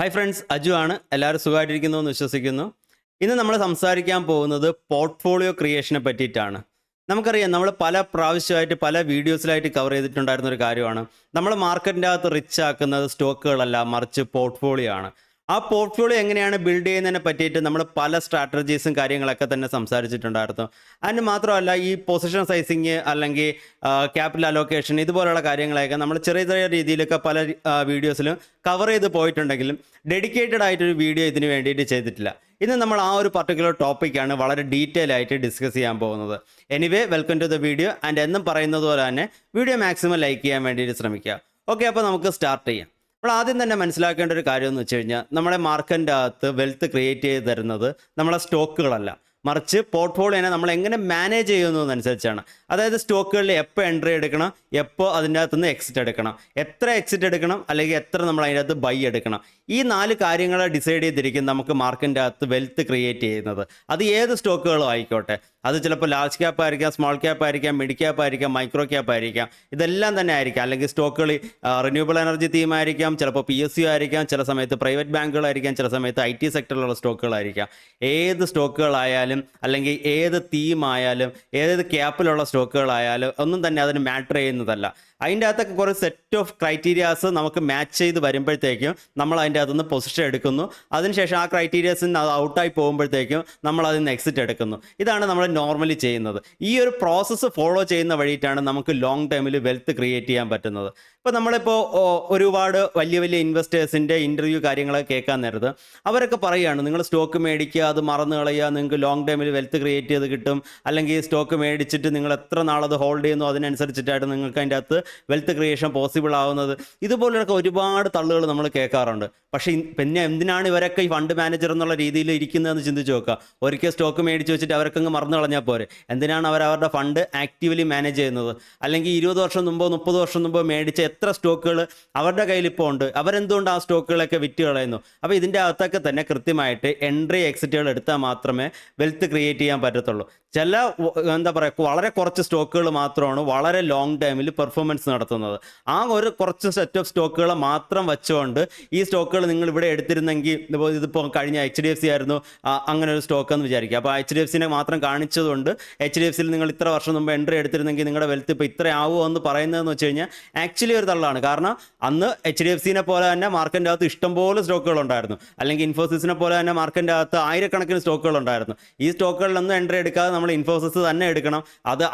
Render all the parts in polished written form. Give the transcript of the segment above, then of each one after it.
Hi friends, Aju ആണ്. എല്ലാവരും സുഖമായിട്ടിരിക്കുന്നു എന്ന് വിശ്വസിക്കുന്നു. ഇന്ന് നമ്മൾ സംസാരിക്കാൻ പോകുന്നത് പോർട്ട്ഫോളിയോ ക്രിയേഷനെ പറ്റിയിട്ടാണ്. നമുക്കറിയാം, നമ്മൾ പല പ്രാവശ്യമായിട്ട് പല വീഡിയോസിലായിട്ട് കവർ ചെയ്തിട്ടുണ്ടായിരുന്ന ഒരു കാര്യമാണ്. നമ്മൾ മാർക്കറ്റിൻ്റെ അകത്ത് റിച്ച് ആക്കുന്നത് സ്റ്റോക്കുകളല്ല, മറിച്ച് പോർട്ട്ഫോളിയോ ആണ്. ആ പോർട്ട്ഫോളിയോ എങ്ങനെയാണ് ബിൽഡ് ചെയ്യുന്നതിനെ പറ്റിയിട്ട് നമ്മൾ പല സ്ട്രാറ്റജീസും കാര്യങ്ങളൊക്കെ തന്നെ സംസാരിച്ചിട്ടുണ്ടായിരുന്നു. അതിന് മാത്രമല്ല, ഈ പൊസിഷൻ സൈസിങ് അല്ലെങ്കിൽ ക്യാപിറ്റൽ അലോക്കേഷൻ ഇതുപോലുള്ള കാര്യങ്ങളൊക്കെ നമ്മൾ ചെറിയ ചെറിയ രീതിയിലൊക്കെ പല വീഡിയോസിലും കവർ ചെയ്ത് പോയിട്ടുണ്ടെങ്കിലും ഡെഡിക്കേറ്റഡ് ആയിട്ടൊരു വീഡിയോ ഇതിന് വേണ്ടിയിട്ട് ചെയ്തിട്ടില്ല. ഇന്ന് നമ്മൾ ആ ഒരു പർട്ടിക്കുലർ ടോപ്പിക്കാണ് വളരെ ഡീറ്റെയിൽ ആയിട്ട് ഡിസ്കസ് ചെയ്യാൻ പോകുന്നത്. Anyway, welcome to the video. And എന്നും പറയുന്നത് പോലെ തന്നെ വീഡിയോ മാക്സിമം ലൈക്ക് ചെയ്യാൻ വേണ്ടിയിട്ട് ശ്രമിക്കുക. ഓക്കെ, അപ്പോൾ നമുക്ക് സ്റ്റാർട്ട് ചെയ്യാം. അപ്പോൾ ആദ്യം തന്നെ മനസ്സിലാക്കേണ്ട ഒരു കാര്യം എന്ന് വെച്ച് കഴിഞ്ഞാൽ, നമ്മുടെ മാർക്കറ്റിൻ്റെ അകത്ത് വെൽത്ത് ക്രിയേറ്റ് ചെയ്ത് തരുന്നത് നമ്മളെ സ്റ്റോക്കുകളല്ല, മറിച്ച് പോർട്ട്ഫോളിയോനെ നമ്മൾ എങ്ങനെ മാനേജ് ചെയ്യുന്നതനുസരിച്ചാണ്. അതായത് സ്റ്റോക്കുകളിൽ എപ്പോൾ എൻട്രി എടുക്കണം, എപ്പോൾ അതിൻ്റെ അകത്തുനിന്ന് എക്സിറ്റ് എടുക്കണം, എത്ര എക്സിറ്റ് എടുക്കണം, അല്ലെങ്കിൽ എത്ര നമ്മൾ അതിൻ്റെ അകത്ത് ബൈ എടുക്കണം. ഈ 4 കാര്യങ്ങളെ ഡിസൈഡ് ചെയ്തിരിക്കും നമുക്ക് മാർക്കറ്റിൻ്റെ അകത്ത് വെൽത്ത് ക്രിയേറ്റ് ചെയ്യുന്നത്. അത് ഏത് സ്റ്റോക്കുകളും ആയിക്കോട്ടെ. അത് ചിലപ്പോൾ ലാർജ് ക്യാപ്പ് ആയിരിക്കാം, സ്മോൾ ക്യാപ്പ് ആയിരിക്കാം, മിഡ് ക്യാപ്പ് ആയിരിക്കാം, മൈക്രോ ക്യാപ്പ് ആയിരിക്കാം, ഇതെല്ലാം തന്നെ ആയിരിക്കാം. അല്ലെങ്കിൽ സ്റ്റോക്കുകൾ റിന്യൂവബിൾ എനർജി തീം ആയിരിക്കാം, ചിലപ്പോൾ PSU ആയിരിക്കാം, ചില സമയത്ത് പ്രൈവറ്റ് ബാങ്കുകളായിരിക്കാം, ചില സമയത്ത് IT സെക്ടറിലുള്ള സ്റ്റോക്കുകളായിരിക്കാം. ഏത് സ്റ്റോക്കുകളായാലും അല്ലെങ്കിൽ ഏത് തീമായാലും ഏത് ക്യാപ്പിലുള്ള സ്റ്റോക്കുകളായാലും ഒന്നും തന്നെ അതിന് മാറ്റർ ചെയ്യുന്നതല്ല. അതിൻ്റെ അകത്തൊക്കെ കുറേ സെറ്റ് ഓഫ് ക്രൈറ്റീരിയാസ് നമുക്ക് മാച്ച് ചെയ്ത് വരുമ്പോഴത്തേക്കും നമ്മൾ അതിൻ്റെ അകത്തുനിന്ന് പൊസിഷൻ എടുക്കുന്നു. അതിനുശേഷം ആ ക്രൈറ്റീരിയാസിൽ നിന്ന് അത് ഔട്ടായി പോകുമ്പോഴത്തേക്കും നമ്മൾ അതിൽ നിന്ന് എക്സിറ്റ് എടുക്കുന്നു. ഇതാണ് നമ്മൾ നോർമലി ചെയ്യുന്നത്. ഈ ഒരു പ്രോസസ്സ് ഫോളോ ചെയ്യുന്ന വഴിയിട്ടാണ് നമുക്ക് ലോങ് ടൈമിൽ വെൽത്ത് ക്രിയേറ്റ് ചെയ്യാൻ പറ്റുന്നത്. ഇപ്പോൾ നമ്മളിപ്പോൾ ഒരുപാട് വലിയ വലിയ ഇൻവെസ്റ്റേഴ്സിൻ്റെ ഇൻ്റർവ്യൂ കാര്യങ്ങളൊക്കെ കേൾക്കാൻ നേരത്ത് അവരൊക്കെ പറയുകയാണ്, നിങ്ങൾ സ്റ്റോക്ക് മേടിക്കുക, അത് മറന്നു കളയുക, നിങ്ങൾക്ക് ലോങ് ടൈമിൽ വെൽത്ത് ക്രിയേറ്റ് ചെയ്ത് കിട്ടും. അല്ലെങ്കിൽ സ്റ്റോക്ക് മേടിച്ചിട്ട് നിങ്ങൾ എത്ര നാളത് ഹോൾഡ് ചെയ്യുന്നു അതിനനുസരിച്ചിട്ടായിട്ട് നിങ്ങൾക്ക് അതിൻ്റെ അകത്ത് വെൽത്ത് ക്രിയേഷൻ പോസിബിൾ ആവുന്നത്. ഇതുപോലെയൊക്കെ ഒരുപാട് തള്ളുകൾ നമ്മൾ കേൾക്കാറുണ്ട്. പക്ഷേ പിന്നെ എന്തിനാണ് ഇവരൊക്കെ ഈ ഫണ്ട് മാനേജർ എന്നുള്ള രീതിയിൽ ഇരിക്കുന്നതെന്ന് ചിന്തിച്ച് നോക്കുക. ഒരിക്കൽ സ്റ്റോക്ക് മേടിച്ച് വെച്ചിട്ട് അവരൊക്കെ അങ്ങ് മറന്നു കളഞ്ഞാൽ പോരെ. എന്തിനാണ് അവരുടെ ഫണ്ട് ആക്റ്റീവ്ലി മാനേജ് ചെയ്യുന്നത്? അല്ലെങ്കിൽ 20 വർഷം മുമ്പോ 30 വർഷം മുമ്പോ മേടിച്ച എത്ര സ്റ്റോക്കുകൾ അവരുടെ കയ്യിൽ ഇപ്പോൾ ഉണ്ട്, അവരെന്തുകൊണ്ട് ആ സ്റ്റോക്കുകളൊക്കെ വിറ്റ് കളയുന്നു? അപ്പോൾ ഇതിൻ്റെ അകത്തൊക്കെ തന്നെ കൃത്യമായിട്ട് എൻട്രി എക്സിറ്റുകൾ എടുത്താൽ മാത്രമേ വെൽത്ത് ക്രിയേറ്റ് ചെയ്യാൻ പറ്റത്തുള്ളൂ. ചില എന്താ പറയുക, വളരെ കുറച്ച് സ്റ്റോക്കുകൾ മാത്രമാണ് വളരെ ലോങ് ടൈമിൽ പെർഫോമൻസ് നടത്തുന്നത്. ആ ഒരു കുറച്ച് സെറ്റ് ഓഫ് സ്റ്റോക്കുകൾ മാത്രം വെച്ചുകൊണ്ട് ഈ സ്റ്റോക്കുകൾ നിങ്ങൾ ഇവിടെ എടുത്തിരുന്നെങ്കിൽ, ഇതിപ്പോൾ കഴിഞ്ഞ HDFC ആയിരുന്നു അങ്ങനെ ഒരു സ്റ്റോക്ക് എന്ന് വിചാരിക്കുക. അപ്പോൾ HDFCനെ മാത്രം കാണിച്ചതുകൊണ്ട് HDFCയിൽ നിങ്ങൾ ഇത്ര വർഷം മുമ്പ് എൻട്രി എടുത്തിരുന്നെങ്കിൽ നിങ്ങളുടെ വെൽത്ത് ഇപ്പോൾ ഇത്ര ആവുമോ എന്ന് പറയുന്നതെന്ന് വെച്ച് കഴിഞ്ഞാൽ ആക്ച്വലി ഒരു തള്ളാണ്. കാരണം അന്ന് HDFCനെ പോലെ തന്നെ മാർക്കറ്റിൻ്റെ അകത്ത് ഇഷ്ടംപോലെ സ്റ്റോക്കുകൾ ഉണ്ടായിരുന്നു. അല്ലെങ്കിൽ ഇൻഫോസിസിനെ പോലെ തന്നെ മാർക്കറ്റിൻ്റെ അകത്ത് ആയിരക്കണക്കിന് സ്റ്റോക്കുകൾ ഉണ്ടായിരുന്നു. ഈ സ്റ്റോക്കുകളിലൊന്നും എൻട്രി എടുക്കാതെ നമ്മൾ ഇൻഫോസിസ് തന്നെ എടുക്കണം. അത്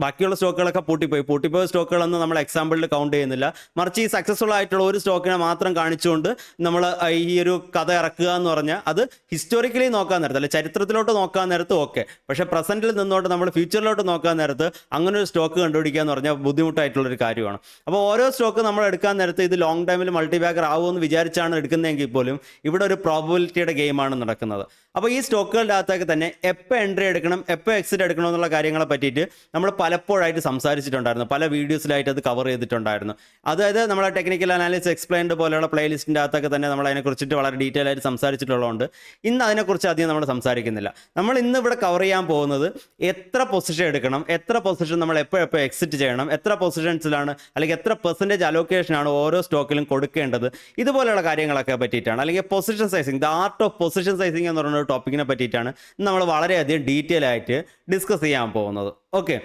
ബാക്കിയുള്ള സ്റ്റോക്കുകളൊക്കെ പൂട്ടിപ്പോയ സ്റ്റോക്കുകളൊന്നും നമ്മൾ എക്സാമ്പിളിൽ കൗണ്ട് ചെയ്യുന്നില്ല. മറിച്ച് ഈ സക്സസ്ഫുൾ ആയിട്ടുള്ള ഒരു സ്റ്റോക്കിനെ മാത്രം കാണിച്ചുകൊണ്ട് നമ്മൾ ഈ ഒരു കഥ ഇറക്കുക എന്ന് പറഞ്ഞാൽ അത് ഹിസ്റ്റോറിക്കലി നോക്കാൻ നേരത്ത്, അല്ലെ ചരിത്രത്തിലോട്ട് നോക്കാൻ നേരത്ത് ഓക്കെ. പക്ഷേ പ്രസന്റിൽ നിന്നോട്ട് നമ്മൾ ഫ്യൂച്ചറിലോട്ട് നോക്കാൻ നേരത്ത് അങ്ങനെ ഒരു സ്റ്റോക്ക് കണ്ടുപിടിക്കുക എന്ന് പറഞ്ഞാൽ ബുദ്ധിമുട്ടായിട്ടുള്ളൊരു കാര്യമാണ്. അപ്പോൾ ഓരോ സ്റ്റോക്ക് നമ്മൾ എടുക്കാൻ നേരത്ത് ഇത് ലോങ് ടൈമിൽ മൾട്ടിബാഗർ ആവുമെന്ന് വിചാരിച്ചാണ് എടുക്കുന്നതെങ്കിൽ പോലും ഇവിടെ ഒരു പ്രോബബിലിറ്റിയുടെ ഗെയിമാണ് നടക്കുന്നത്. അപ്പോൾ ഈ സ്റ്റോക്കുകളുടെ അകത്തൊക്കെ തന്നെ എപ്പോൾ എൻട്രി എടുക്കണം, എപ്പോൾ എക്സിറ്റ് എടുക്കണം എന്നുള്ള കാര്യങ്ങളെ പറ്റിയിട്ട് നമ്മൾ പലപ്പോഴായിട്ട് സംസാരിച്ചിട്ടുണ്ടായിരുന്നു. പല വീഡിയോസിലായിട്ട് അത് കവർ ചെയ്തിട്ടുണ്ടായിരുന്നു. അതായത് നമ്മളെ ടെക്നിക്കൽ അനാലിസിസ് എക്സ്പ്ലെയിൻഡ് പോലെയുള്ള പ്ലേലിസ്റ്റിൻ്റെ അകത്തൊക്കെ തന്നെ നമ്മൾ അതിനെക്കുറിച്ചിട്ട് വളരെ ഡീറ്റെയിൽ ആയിട്ട് സംസാരിച്ചിട്ടുള്ളതുകൊണ്ട് ഇന്ന് അതിനെക്കുറിച്ച് അധികം നമ്മൾ സംസാരിക്കുന്നില്ല. നമ്മൾ ഇന്ന് ഇവിടെ കവർ ചെയ്യാൻ പോകുന്നത് എത്ര പൊസിഷൻ എടുക്കണം, എത്ര പൊസിഷൻ നമ്മൾ എപ്പോൾ എക്സിറ്റ് ചെയ്യണം, എത്ര പൊസിഷൻസിലാണ് അല്ലെങ്കിൽ എത്ര പെർസെൻറ്റേജ് അലോക്കേഷനാണ് ഓരോ സ്റ്റോക്കിലും കൊടുക്കേണ്ടത്, ഇതുപോലെയുള്ള കാര്യങ്ങളൊക്കെ പറ്റിയിട്ടാണ്. അല്ലെങ്കിൽ position sizing, the art of position sizing എന്ന് പറയുന്ന ഒരു ടോപ്പിക്കിനെ പറ്റിയിട്ടാണ് നമ്മൾ വളരെയധികം ഡീറ്റെയിൽ ആയിട്ട് ഡിസ്കസ് ചെയ്യാൻ പോകുന്നത്. ഓക്കെ,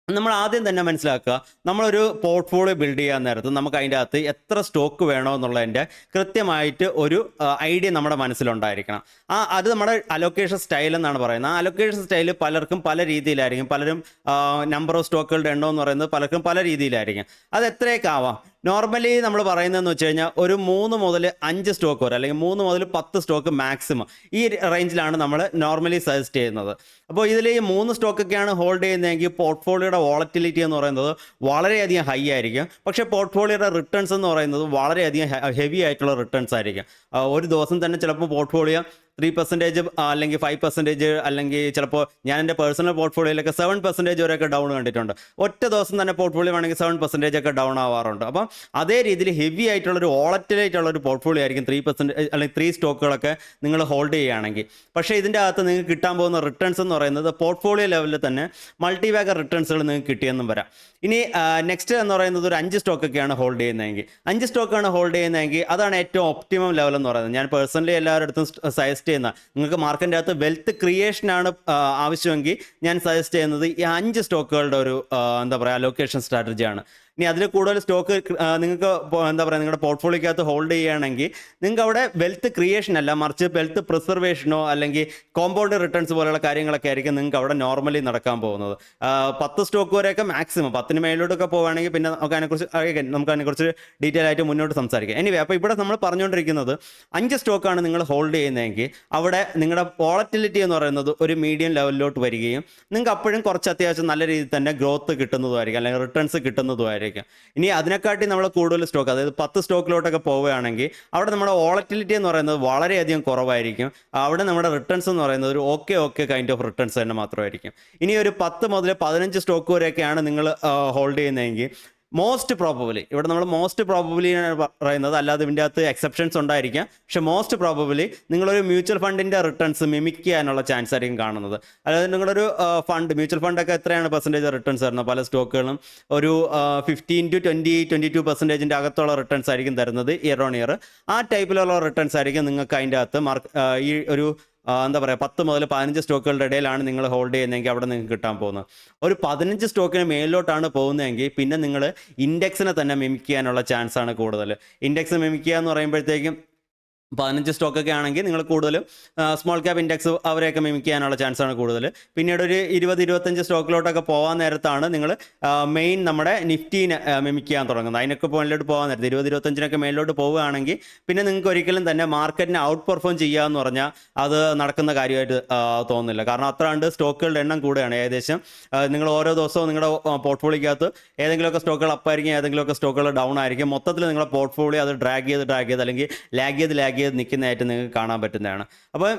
നമ്മൾ ആദ്യം തന്നെ മനസ്സിലാക്കുക, നമ്മളൊരു പോർട്ട്ഫോളിയോ ബിൽഡ് ചെയ്യാൻ നേരത്ത് നമുക്ക് അതിൻ്റെ അകത്ത് എത്ര സ്റ്റോക്ക് വേണോ എന്നുള്ളതിൻ്റെ കൃത്യമായിട്ട് ഒരു ഐഡിയ നമ്മുടെ മനസ്സിലുണ്ടായിരിക്കണം. അത് നമ്മുടെ അലോക്കേഷൻ സ്റ്റൈൽ എന്നാണ് പറയുന്നത്. ആ അലോക്കേഷൻ സ്റ്റൈൽ പലർക്കും പല രീതിയിലായിരിക്കും. പലരും നമ്പർ ഓഫ് സ്റ്റോക്കുകളുടെ എണ്ണം എന്ന് പറയുന്നത് പലർക്കും പല രീതിയിലായിരിക്കും. അത് എത്രയൊക്കെ ആവാം. നോർമലി നമ്മൾ പറയുന്നതെന്ന് വെച്ച് കഴിഞ്ഞാൽ ഒരു 3 മുതൽ 5 സ്റ്റോക്ക് വരെ, അല്ലെങ്കിൽ 3 മുതൽ 10 സ്റ്റോക്ക് മാക്സിമം, ഈ റേഞ്ചിലാണ് നമ്മൾ നോർമലി സജസ്റ്റ് ചെയ്യുന്നത്. അപ്പോൾ ഇതിൽ ഈ 3 സ്റ്റോക്കൊക്കെയാണ് ഹോൾഡ് ചെയ്യുന്നതെങ്കിൽ പോർട്ട്ഫോളിയോയുടെ വോളറ്റിലിറ്റി എന്ന് പറയുന്നത് വളരെയധികം ഹൈ ആയിരിക്കും. പക്ഷേ പോർട്ട്ഫോളിയോയുടെ റിട്ടേൺസ് എന്ന് പറയുന്നത് വളരെയധികം ഹെവി ആയിട്ടുള്ള റിട്ടേൺസ് ആയിരിക്കും. ഒരു ദിവസം തന്നെ ചിലപ്പോൾ പോർട്ട്ഫോളിയോ 3% അല്ലെങ്കിൽ 5% അല്ലെങ്കിൽ ചിലപ്പോൾ ഞാൻ എൻ്റെ പേഴ്സണൽ പോർട്ട്ഫോളിയോയിലൊക്കെ 7% വരെയൊക്കെ ഡൗൺ കണ്ടിട്ടുണ്ട്. ഒറ്റ ദിവസം തന്നെ പോർട്ട്ഫോളിയോ ആണെങ്കിൽ 7% ഒക്കെ ഡൗൺ ആവാറുണ്ട്. അപ്പം അതേ രീതിയിൽ ഹെവി ആയിട്ടുള്ളൊരു വോളറ്റിലായിട്ടുള്ളൊരു പോർട്ട്ഫോളിയോ ആയിരിക്കും 3% അല്ലെങ്കിൽ 3 സ്റ്റോക്കുകളൊക്കെ നിങ്ങൾ ഹോൾഡ് ചെയ്യുകയാണെങ്കിൽ. പക്ഷേ ഇതിൻ്റെ അകത്ത് നിങ്ങൾക്ക് കിട്ടാൻ പോകുന്ന റിട്ടേൺസ് എന്ന് പറയുന്നത് പോർട്ട്ഫോളിയോ ലെവലിൽ തന്നെ മൾട്ടി ബാഗർ റിട്ടേൺസുകൾ നിങ്ങൾക്ക് കിട്ടിയെന്നും വരാം. ഇനി നെക്സ്റ്റ് എന്ന് പറയുന്നത് ഒരു 5 സ്റ്റോക്കൊക്കെയാണ് ഹോൾഡ് ചെയ്യുന്നതെങ്കിൽ, 5 സ്റ്റോക്കാണ് ഹോൾഡ് ചെയ്യുന്നതെങ്കിൽ അതാണ് ഏറ്റവും ഒപ്റ്റിമം ലെവൽ എന്ന് പറയുന്നത്. ഞാൻ പേഴ്സണലി എല്ലാവരുടെ അടുത്തും സജസ്റ്റ് ചെയ്യുന്ന, നിങ്ങൾക്ക് മാർക്കറ്റിൻ്റെ അകത്ത് വെൽത്ത് ക്രിയേഷനാണ് ആവശ്യമെങ്കിൽ ഞാൻ സജസ്റ്റ് ചെയ്യുന്നത് ഈ 5 സ്റ്റോക്കുകളുടെ ഒരു എന്താ പറയുക അലോക്കേഷൻ സ്ട്രാറ്റജിയാണ്. ഇനി അതിൽ കൂടുതൽ സ്റ്റോക്ക് നിങ്ങൾക്ക് എന്താ പറയുക നിങ്ങളുടെ പോർട്ട്ഫോളിയോക്കകത്ത് ഹോൾഡ് ചെയ്യുകയാണെങ്കിൽ നിങ്ങൾക്ക് അവിടെ വെൽത്ത് ക്രിയേഷൻ അല്ല, മറിച്ച് വെൽത്ത് പ്രിസർവേഷനോ അല്ലെങ്കിൽ കോമ്പൗണ്ട് റിട്ടേൺസ് പോലുള്ള കാര്യങ്ങളൊക്കെ ആയിരിക്കും നിങ്ങൾക്ക് അവിടെ നോർമലി നടക്കാൻ പോകുന്നത്. 10 സ്റ്റോക്ക് വരെയൊക്കെ മാക്സിമം, 10ന് മേലോട്ടൊക്കെ പോകുകയാണെങ്കിൽ പിന്നെ നമുക്ക് അതിനെക്കുറിച്ച് ഡീറ്റെയിൽ ആയിട്ട് മുന്നോട്ട് സംസാരിക്കാം. എനിവേ, അപ്പോൾ ഇവിടെ നമ്മൾ പറഞ്ഞുകൊണ്ടിരിക്കുന്നത് 5 സ്റ്റോക്കാണ് നിങ്ങൾ ഹോൾഡ് ചെയ്യുന്നതെങ്കിൽ അവിടെ നിങ്ങളുടെ വോളറ്റിലിറ്റി എന്ന് പറയുന്നത് ഒരു മീഡിയം ലെവലിലോട്ട് വരികയും നിങ്ങൾക്ക് അപ്പോഴും കുറച്ച് അത്യാവശ്യം നല്ല രീതിയിൽ തന്നെ ഗ്രോത്ത് കിട്ടുന്നതുമായിരിക്കും അല്ലെങ്കിൽ റിട്ടേൺസ് കിട്ടുന്നതുമായിരിക്കും. ഇനി അതിനെക്കാട്ടി നമ്മൾ കൂടുതൽ സ്റ്റോക്ക്, അതായത് 10 സ്റ്റോക്കിലോട്ടൊക്കെ പോവുകയാണെങ്കിൽ അവിടെ നമ്മുടെ വോളറ്റിലിറ്റി എന്ന് പറയുന്നത് വളരെയധികം കുറവായിരിക്കും. അവിടെ നമ്മുടെ റിട്ടേൺസ് എന്ന് പറയുന്നത് ഒരു ഓക്കെ കൈൻഡ് ഓഫ് റിട്ടേൺസ് തന്നെ മാത്രമായിരിക്കും. ഇനി ഒരു 10 മുതൽ 15 സ്റ്റോക്ക് വരെയൊക്കെയാണ് നിങ്ങൾ ഹോൾഡ് ചെയ്യുന്നതെങ്കിൽ മോസ്റ്റ് പ്രോബബിലി, ഇവിടെ നമ്മൾ മോസ്റ്റ് പ്രോബബിലി പറയുന്നത്, അല്ലാതെ ഇതിൻ്റെ അകത്ത് എക്സെപ്ഷൻസ് ഉണ്ടായിരിക്കാം, പക്ഷേ മോസ്റ്റ് പ്രോബബിലി നിങ്ങളൊരു മ്യൂച്വൽ ഫണ്ടിൻ്റെ റിട്ടേൺസ് മിമിക് ചെയ്യാനുള്ള ചാൻസ് ആയിരിക്കും കാണുന്നത്. അതായത് നിങ്ങളൊരു മ്യൂച്വൽ ഫണ്ടൊക്കെ എത്രയാണ് പെർസെൻറ്റേജ് റിട്ടേൺസ് തരുന്നത്? പല സ്റ്റോക്കുകളും ഒരു 15 to 22% അകത്തുള്ള റിട്ടേൺസ് ആയിരിക്കും തരുന്നത് ഇയർ ഓൺ ഇയർ. ആ ടൈപ്പിലുള്ള റിട്ടേൺസ് ആയിരിക്കും നിങ്ങൾക്ക് അതിൻ്റെ അകത്ത് ഈ ഒരു എന്താ പറയുക 10 മുതൽ 15 സ്റ്റോക്കുകളുടെ ഇടയിലാണ് നിങ്ങൾ ഹോൾഡ് ചെയ്യുന്നതെങ്കിൽ അവിടെ നിങ്ങൾക്ക് കിട്ടാൻ പോകുന്നത്. ഒരു 15 സ്റ്റോക്കിന് മേലിലോട്ടാണ് പോകുന്നതെങ്കിൽ പിന്നെ നിങ്ങൾ ഇൻഡെക്സിനെ തന്നെ മിമിക് ചെയ്യാനുള്ള ചാൻസാണ് കൂടുതൽ. ഇൻഡെക്സ് മിമിക് ചെയ്യുക എന്ന് പറയുമ്പോഴത്തേക്കും 15 സ്റ്റോക്കൊക്കെ ആണെങ്കിൽ നിങ്ങൾ കൂടുതലും സ്മോൾ ക്യാപ് ഇൻഡെക്സ് അവരെയൊക്കെ മിമിക് ചെയ്യാനുള്ള ചാൻസാണ് കൂടുതൽ. പിന്നീട് ഒരു 20-25 സ്റ്റോക്കിലോട്ടൊക്കെ പോകാൻ നേരത്താണ് നിങ്ങൾ മെയിൻ നമ്മുടെ നിഫ്റ്റീനെ മിമിക് ചെയ്യാൻ തുടങ്ങുന്നത്. അതിനൊക്കെ മുകളിലോട്ട് പോകാൻ നേരത്ത് 20-25 മേലിലോട്ട് പോവുകയാണെങ്കിൽ പിന്നെ നിങ്ങൾക്ക് ഒരിക്കലും തന്നെ മാർക്കറ്റിനെ ഔട്ട് പെർഫോം ചെയ്യുക എന്ന് പറഞ്ഞാൽ അത് നടക്കുന്ന കാര്യമായിട്ട് തോന്നുന്നില്ല. കാരണം അത്ര കണ്ട് സ്റ്റോക്കുകളുടെ എണ്ണം കൂടുകയാണ്. ഏകദേശം നിങ്ങൾ ഓരോ ദിവസവും നിങ്ങളുടെ പോർട്ട്ഫോളിയോക്കകത്ത് ഏതെങ്കിലുമൊക്കെ സ്റ്റോക്കുകൾ അപ്പായിരിക്കും, ഏതെങ്കിലുമൊക്കെ സ്റ്റോക്കുകൾ ഡൗൺ ആയിരിക്കും. മൊത്തത്തിൽ നിങ്ങളുടെ പോർട്ട്ഫോളിയോ അത് ഡ്രാഗ് ചെയ്ത് അല്ലെങ്കിൽ ലാഗ് ചെയ്ത് നിൽക്കുന്നതായിട്ട് നിങ്ങൾക്ക് കാണാൻ പറ്റുന്നതാണ്. അപ്പോൾ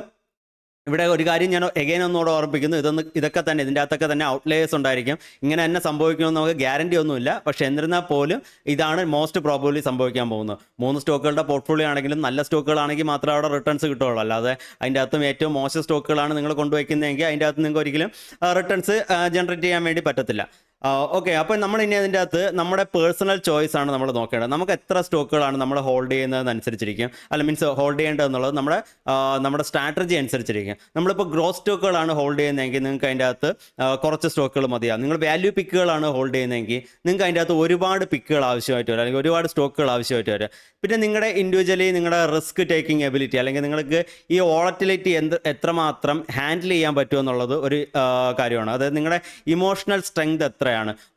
ഇവിടെ ഒരു കാര്യം ഞാൻ എഗെയിൻ ഒന്നുകൂടെ ഓർമ്മിപ്പിക്കുന്നു, ഇതൊക്കെ തന്നെ ഇതിൻ്റെ അകത്തൊക്കെ തന്നെ ഔട്ട്ലേയേഴ്സ് ഉണ്ടായിരിക്കും. ഇങ്ങനെ തന്നെ സംഭവിക്കണമെന്ന് നമുക്ക് ഗ്യാരണ്ടി ഒന്നുമില്ല. പക്ഷേ എന്നിരുന്നാൽ പോലും ഇതാണ് മോസ്റ്റ് പ്രോബബ്ലി സംഭവിക്കാൻ പോകുന്നത്. 3 സ്റ്റോക്കുകളുടെ പോർട്ട്ഫോളിയോ ആണെങ്കിലും നല്ല സ്റ്റോക്കുകളാണെങ്കിൽ മാത്രമേ അവിടെ റിട്ടേൺസ് കിട്ടുകയുള്ളൂ. അല്ലാതെ അതിൻ്റെ അകത്തും ഏറ്റവും മോശം സ്റ്റോക്കുകളാണ് നിങ്ങൾ കൊണ്ടുവയ്ക്കുന്നതെങ്കിൽ അതിൻ്റെ അകത്ത് നിങ്ങൾക്ക് ഒരിക്കലും റിട്ടേൺസ് ജനറേറ്റ് ചെയ്യാൻ വേണ്ടി പറ്റത്തില്ല. ഓക്കെ, അപ്പോൾ നമ്മൾ ഇനി അതിൻ്റെ അകത്ത് നമ്മുടെ പേഴ്സണൽ ചോയ്സ് ആണ് നമ്മൾ നോക്കേണ്ടത്. നമുക്ക് എത്ര സ്റ്റോക്കുകളാണ് നമ്മൾ ഹോൾഡ് ചെയ്യുന്നതെന്നനുസരിച്ചിരിക്കും, ഹോൾഡ് ചെയ്യേണ്ടതെന്നുള്ളത് നമ്മുടെ സ്ട്രാറ്റജി അനുസരിച്ചിരിക്കും. നമ്മളിപ്പോൾ ഗ്രോത്ത് സ്റ്റോക്കുകളാണ് ഹോൾഡ് ചെയ്യുന്നതെങ്കിൽ നിങ്ങൾക്ക് അതിൻ്റെ അകത്ത് കുറച്ച് സ്റ്റോക്കുകൾ മതിയാകും. നിങ്ങൾ വാല്യൂ പിക്കുകളാണ് ഹോൾഡ് ചെയ്യുന്നതെങ്കിൽ നിങ്ങൾക്ക് അതിൻ്റെ അകത്ത് ഒരുപാട് പിക്കുകൾ ആവശ്യമായിട്ട് വരും, അല്ലെങ്കിൽ ഒരുപാട് സ്റ്റോക്കുകൾ ആവശ്യമായിട്ട് വരും. പിന്നെ നിങ്ങളുടെ ഇൻഡിവിജ്വലി നിങ്ങളുടെ റിസ്ക് ടേക്കിംഗ് എബിലിറ്റി, അല്ലെങ്കിൽ നിങ്ങൾക്ക് ഈ വോളറ്റിലിറ്റി എത്രമാത്രം ഹാൻഡിൽ ചെയ്യാൻ പറ്റുമെന്നുള്ളത് ഒരു കാര്യമാണ്. അതായത് നിങ്ങളുടെ ഇമോഷണൽ സ്ട്രെങ്ത് എത്രയാണ്.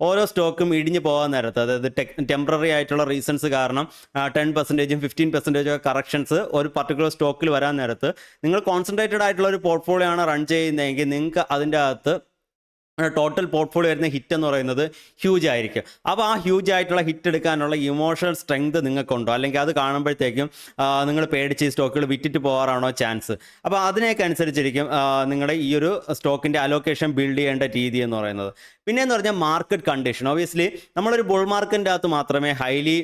ഓരോ സ്റ്റോക്കും ഇടിഞ്ഞു പോകാൻ നേരത്ത്, അതായത് ടെമ്പററി ആയിട്ടുള്ള റീസൺസ് കാരണം 10%, 15% കറക്ഷൻസ് ഒരു പർട്ടിക്കുലർ സ്റ്റോക്കിൽ വരാൻ നേരത്ത് നിങ്ങൾ കോൺസെൻട്രേറ്റഡ് ആയിട്ടുള്ള ഒരു പോർട്ട്ഫോളിയോ ആണ് റൺ ചെയ്യുന്നതെങ്കിൽ നിങ്ങൾക്ക് അതിൻ്റെ അകത്ത് ടോട്ടൽ പോർട്ട്ഫോളിയോ വരുന്ന ഹിറ്റ് എന്ന് പറയുന്നത് ഹ്യൂജ് ആയിരിക്കും. അപ്പോൾ ആ ഹ്യൂജ് ആയിട്ടുള്ള ഹിറ്റ് എടുക്കാനുള്ള ഇമോഷണൽ സ്ട്രെങ്ത് നിങ്ങൾക്കുണ്ടോ, അല്ലെങ്കിൽ അത് കാണുമ്പോഴത്തേക്കും നിങ്ങൾ പേടിച്ച് ഈ സ്റ്റോക്കുകൾ വിറ്റിട്ട് പോകാറാണോ ചാൻസ്. അപ്പോൾ അതിനെയൊക്കെ അനുസരിച്ചിരിക്കും നിങ്ങളുടെ ഈ ഒരു സ്റ്റോക്കിൻ്റെ അലോക്കേഷൻ ബിൽഡ് ചെയ്യേണ്ട രീതി എന്ന് പറയുന്നത്. പിന്നെയെന്ന് പറഞ്ഞാൽ മാർക്കറ്റ് കണ്ടീഷൻ. ഒബിയസ്ലി നമ്മളൊരു ബുൾ മാർക്കറ്റിൻ്റെ അകത്ത് മാത്രമേ ഹൈലി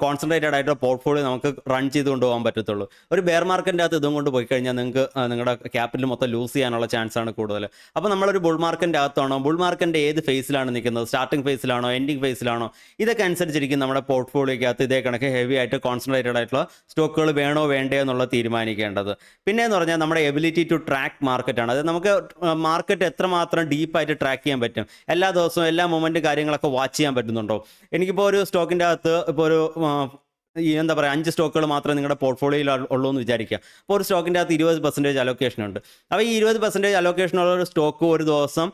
കോൺസെൻട്രേറ്റഡ് ആയിട്ടുള്ള പോർട്ട്ഫോളിയോ നമുക്ക് റൺ ചെയ്ത് കൊണ്ടുപോകാൻ പറ്റത്തുള്ളൂ. ഒരു ബെയർ മാർക്കറ്റിൻ്റെ അകത്ത് ഇതും കൊണ്ട് പോയി കഴിഞ്ഞാൽ നിങ്ങൾക്ക് നിങ്ങളുടെ ക്യാപിറ്റൽ മൊത്തം ലൂസ് ചെയ്യാനുള്ള ചാൻസാണ് കൂടുതൽ. അപ്പോൾ നമ്മളൊരു ബുൾ മാർക്കറ്റിൻ്റെ അകത്താണോ, ബുൾ മാർക്കറ്റിൻ്റെ ഏത് ഫേസിലാണ് നിൽക്കുന്നത്, സ്റ്റാർട്ടിംഗ് ഫേസിലാണോ എൻഡിങ് ഫേസിലാണോ, ഇതൊക്കെ അനുസരിച്ചിരിക്കും നമ്മുടെ പോർട്ട്ഫോളിയോക്കകത്ത് ഇതേ കണക്ക് ഹെവി ആയിട്ട് കോൺസെൻട്രേറ്റഡ് ആയിട്ടുള്ള സ്റ്റോക്കുകൾ വേണോ വേണ്ടയോ എന്നുള്ളത് തീരുമാനിക്കേണ്ടത്. പിന്നെ എന്ന് പറഞ്ഞാൽ നമ്മുടെ എബിലിറ്റി ടു ട്രാക്ക് മാർക്കറ്റാണ്. അതായത് നമുക്ക് മാർക്കറ്റ് എത്രമാത്രം ഡീപ്പായിട്ട് ട്രാക്ക് ചെയ്യാൻ പറ്റും, എല്ലാ ദിവസവും എല്ലാ മൊമെൻറ്റ് കാര്യങ്ങളൊക്കെ വാച്ച് ചെയ്യാൻ പറ്റുന്നുണ്ടോ. എനിക്കിപ്പോൾ ഒരു സ്റ്റോക്കിൻ്റെ അകത്ത് ഇപ്പോൾ ഒരു എന്താ പറയുക 5 സ്റ്റോക്കുകൾ മാത്രമേ നിങ്ങളുടെ പോർട്ട്ഫോളിയോയിൽ ഉള്ളൂ എന്ന് വിചാരിക്കുക. അപ്പോൾ ഒരു സ്റ്റോക്കിൻ്റെ അകത്ത് 20% അലോക്കേഷൻ ഉണ്ട്. അപ്പോൾ ഈ 20% അലോക്കേഷനുള്ള ഒരു സ്റ്റോക്ക് ഒരു ദിവസം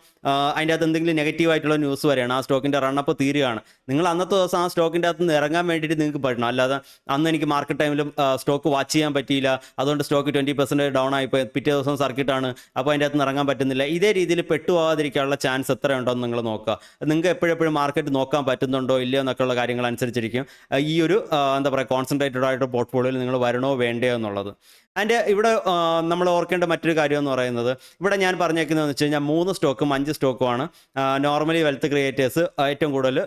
അതിൻ്റെ അകത്ത് എന്തെങ്കിലും നെഗറ്റീവായിട്ടുള്ള ന്യൂസ് വരെയാണ്, ആ സ്റ്റോക്കിൻ്റെ റണ്ണപ്പ് തീരുകയാണ്. നിങ്ങൾ അന്നത്തെ ദിവസം ആ സ്റ്റോക്കിൻ്റെ അകത്ത് നിന്ന് ഇറങ്ങാൻ വേണ്ടിയിട്ട് നിങ്ങൾക്ക് പറ്റണം. അല്ലാതെ അന്ന് എനിക്ക് മാർക്കറ്റ് ടൈമിലും സ്റ്റോക്ക് വാച്ച് ചെയ്യാൻ പറ്റിയില്ല, അതുകൊണ്ട് സ്റ്റോക്ക് 20% ഡൗൺ ആയിപ്പോയി, പിറ്റേ ദിവസം സർക്കിട്ടാണ്, അപ്പോൾ അതിൻ്റെ അകത്ത് നിന്ന് ഇറങ്ങാൻ പറ്റുന്നില്ല. ഇതേ രീതിയിൽ പെട്ടുപോകാതിരിക്കാനുള്ള ചാൻസ് എത്രയുണ്ടോ എന്ന് നിങ്ങൾ നോക്കുക. നിങ്ങൾക്ക് എപ്പോഴെപ്പോഴും മാർക്കറ്റ് നോക്കാൻ പറ്റുന്നുണ്ടോ ഇല്ലയോ എന്നൊക്കെയുള്ള കാര്യങ്ങൾ അനുസരിച്ചിരിക്കും ഈ ഒരു എന്താ പറയുക കോൺസെൻട്രേറ്റഡ് ആയിട്ട് പോർട്ട്ഫോളിയോയിൽ നിങ്ങൾ വരണോ വേണ്ടയോ എന്നുള്ളത്. അതിൻ്റെ ഇവിടെ നമ്മൾ ഓർക്കേണ്ട മറ്റൊരു കാര്യം എന്ന് പറയുന്നത്, ഇവിടെ ഞാൻ പറഞ്ഞേക്കുന്നതെന്ന് വെച്ച് കഴിഞ്ഞാൽ 3 സ്റ്റോക്കും 5 സ്റ്റോക്കുമാണ് നോർമലി വെൽത്ത് ക്രിയേറ്റേഴ്സ് ഏറ്റവും കൂടുതൽ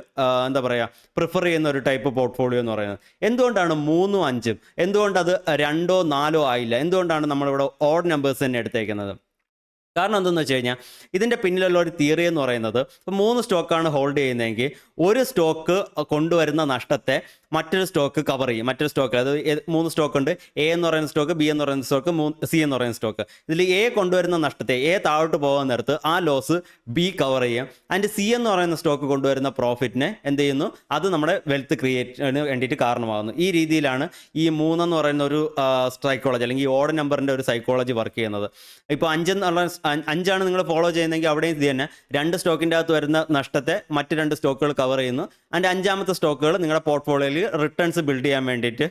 എന്താ പറയുക പ്രിഫർ ചെയ്യുന്ന ഒരു ടൈപ്പ് പോർട്ട്ഫോളിയോ എന്ന് പറയുന്നത്. എന്തുകൊണ്ടാണ് 3ഉം 5ഉം? എന്തുകൊണ്ട് അത് 2ഓ 4ഓ ആയില്ല? എന്തുകൊണ്ടാണ് നമ്മളിവിടെ ഓഡ് നമ്പേഴ്സ് തന്നെ എടുത്തേക്കുന്നത്? കാരണം എന്തെന്ന് വെച്ച് കഴിഞ്ഞാൽ ഇതിൻ്റെ പിന്നിലുള്ള ഒരു തിയറി എന്ന് പറയുന്നത്, ഇപ്പോൾ 3 സ്റ്റോക്കാണ് ഹോൾഡ് ചെയ്യുന്നതെങ്കിൽ ഒരു സ്റ്റോക്ക് കൊണ്ടുവരുന്ന നഷ്ടത്തെ മറ്റൊരു സ്റ്റോക്ക് കവർ ചെയ്യും. മറ്റൊരു സ്റ്റോക്ക്, അത് 3 സ്റ്റോക്ക് ഉണ്ട്, എ എന്ന് പറയുന്ന സ്റ്റോക്ക്, ബി എന്ന് പറയുന്ന സ്റ്റോക്ക്, സി എന്ന് പറയുന്ന സ്റ്റോക്ക്. ഇതിൽ എ കൊണ്ടുവരുന്ന നഷ്ടത്തെ, എ താഴോട്ട് പോകാൻ നേരത്ത് ആ ലോസ് ബി കവർ ചെയ്യും. അതിൻ്റെ സി എന്ന് പറയുന്ന സ്റ്റോക്ക് കൊണ്ടുവരുന്ന പ്രോഫിറ്റിനെ എന്ത് ചെയ്യുന്നു, അത് നമ്മുടെ വെൽത്ത് ക്രിയേറ്റിന് വേണ്ടിയിട്ട് കാരണമാകുന്നു. ഈ രീതിയിലാണ് ഈ 3 എന്ന് പറയുന്ന ഒരു സൈക്കോളജി അല്ലെങ്കിൽ ഈ ഓഡ് നമ്പറിൻ്റെ ഒരു സൈക്കോളജി വർക്ക് ചെയ്യുന്നത്. ഇപ്പോൾ 5 നിങ്ങൾ ഫോളോ ചെയ്യുന്നതെങ്കിൽ അവിടെയും ഇത് തന്നെ 2 സ്റ്റോക്കിൻ്റെ അകത്ത് വരുന്ന നഷ്ടത്തെ മറ്റ് 2 സ്റ്റോക്കുകൾ കവർ ചെയ്യുന്നു. അതിൻ്റെ 5ാമത്തെ സ്റ്റോക്കുകൾ നിങ്ങളുടെ പോർട്ട്ഫോളിയോയിൽ റിട്ടേൺസ് ബിൽഡ് ചെയ്യാൻ വേണ്ടിയിട്ട്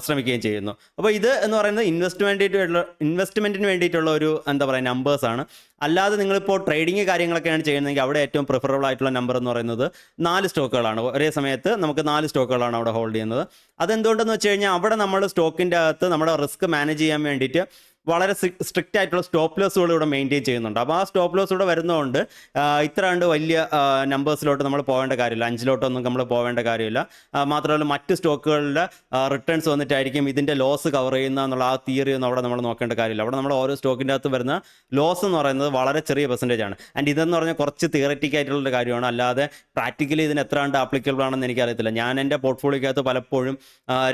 ശ്രമിക്കുകയും ചെയ്യുന്നു. അപ്പോൾ ഇത് എന്ന് പറയുന്നത് ഇൻവെസ്റ്റ്മെൻറ്റിന് വേണ്ടിയിട്ടുള്ള ഒരു എന്താ പറയുക നമ്പേഴ്സാണ്. അല്ലാതെ നിങ്ങളിപ്പോൾ ട്രേഡിങ് കാര്യങ്ങളൊക്കെയാണ് ചെയ്യുന്നതെങ്കിൽ അവിടെ ഏറ്റവും പ്രിഫറബിൾ ആയിട്ടുള്ള നമ്പർ എന്ന് പറയുന്നത് 4 സ്റ്റോക്കുകളാണ്. ഒരേ സമയത്ത് നമുക്ക് 4 സ്റ്റോക്കുകളാണ് അവിടെ ഹോൾഡ് ചെയ്യുന്നത്. അതെന്തുകൊണ്ടെന്ന് വെച്ച് കഴിഞ്ഞാൽ അവിടെ നമ്മൾ സ്റ്റോക്കിൻ്റെ അകത്ത് നമ്മുടെ റിസ്ക് മാനേജ് ചെയ്യാൻ വേണ്ടിയിട്ട് വളരെ സ്ട്രിക്റ്റ് ആയിട്ടുള്ള സ്റ്റോപ്പ് ലോസുകൾ ഇവിടെ മെയിൻറ്റെയിൻ ചെയ്യുന്നുണ്ട്. അപ്പോൾ ആ സ്റ്റോപ്പ് ലോസ് ഇവിടെ വരുന്നതുകൊണ്ട് ഇത്ര കണ്ട് വലിയ നമ്പേഴ്സിലോട്ട് നമ്മൾ പോകേണ്ട കാര്യമില്ല, 5ലോട്ടൊന്നും നമ്മൾ പോകേണ്ട കാര്യമില്ല. മാത്രമല്ല മറ്റ് സ്റ്റോക്കുകളുടെ റിട്ടേൺസ് വന്നിട്ടായിരിക്കും ഇതിൻ്റെ ലോസ് കവർ ചെയ്യുന്ന എന്നുള്ള ആ തിയറി ഒന്നും അവിടെ നമ്മൾ നോക്കേണ്ട കാര്യമില്ല. അവിടെ നമ്മൾ ഓരോ സ്റ്റോക്കിൻ്റെ അകത്ത് വരുന്ന ലോസ് എന്ന് പറയുന്നത് വളരെ ചെറിയ പെർസെൻറ്റേജ് ആണ്. ആൻഡ് ഇതെന്ന് പറഞ്ഞാൽ കുറച്ച് തിയററ്റിക് ആയിട്ടുള്ള കാര്യമാണ്, അല്ലാതെ പ്രാക്ടിക്കലി ഇതിന് എത്ര കണ്ട് ആപ്ലിക്കബിൾ ആണെന്ന് എനിക്കറിയത്തില്ല. ഞാൻ എൻ്റെ പോർട്ട്ഫോളിയോക്കകത്ത് പലപ്പോഴും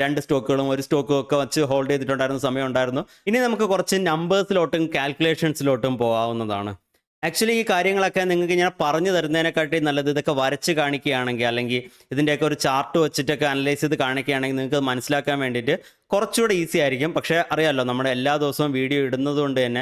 2 സ്റ്റോക്കുകളും 1 സ്റ്റോക്കും ഒക്കെ വെച്ച് ഹോൾഡ് ചെയ്തിട്ടുണ്ടായിരുന്ന സമയം ഉണ്ടായിരുന്നു. ഇനി നമുക്ക് കുറച്ച് നമ്പേഴ്സിലോട്ടും കാൽക്കുലേഷൻസിലോട്ടും പോകാവുന്നതാണ്. ആക്ച്വലി ഈ കാര്യങ്ങളൊക്കെ നിങ്ങൾക്ക് ഞാൻ പറഞ്ഞു തരുന്നതിനെക്കാട്ടി നല്ലത് ഇതൊക്കെ വരച്ച് കാണിക്കുകയാണെങ്കിൽ, അല്ലെങ്കിൽ ഇതിൻ്റെയൊക്കെ ഒരു ചാർട്ട് വെച്ചിട്ടൊക്കെ അനലൈസ് ചെയ്ത് കാണിക്കുകയാണെങ്കിൽ നിങ്ങൾക്ക് മനസ്സിലാക്കാൻ വേണ്ടിയിട്ട് കുറച്ചുകൂടെ ഈസി ആയിരിക്കും. പക്ഷേ അറിയാമല്ലോ, നമ്മുടെ എല്ലാ ദിവസവും വീഡിയോ ഇടുന്നത് കൊണ്ട് തന്നെ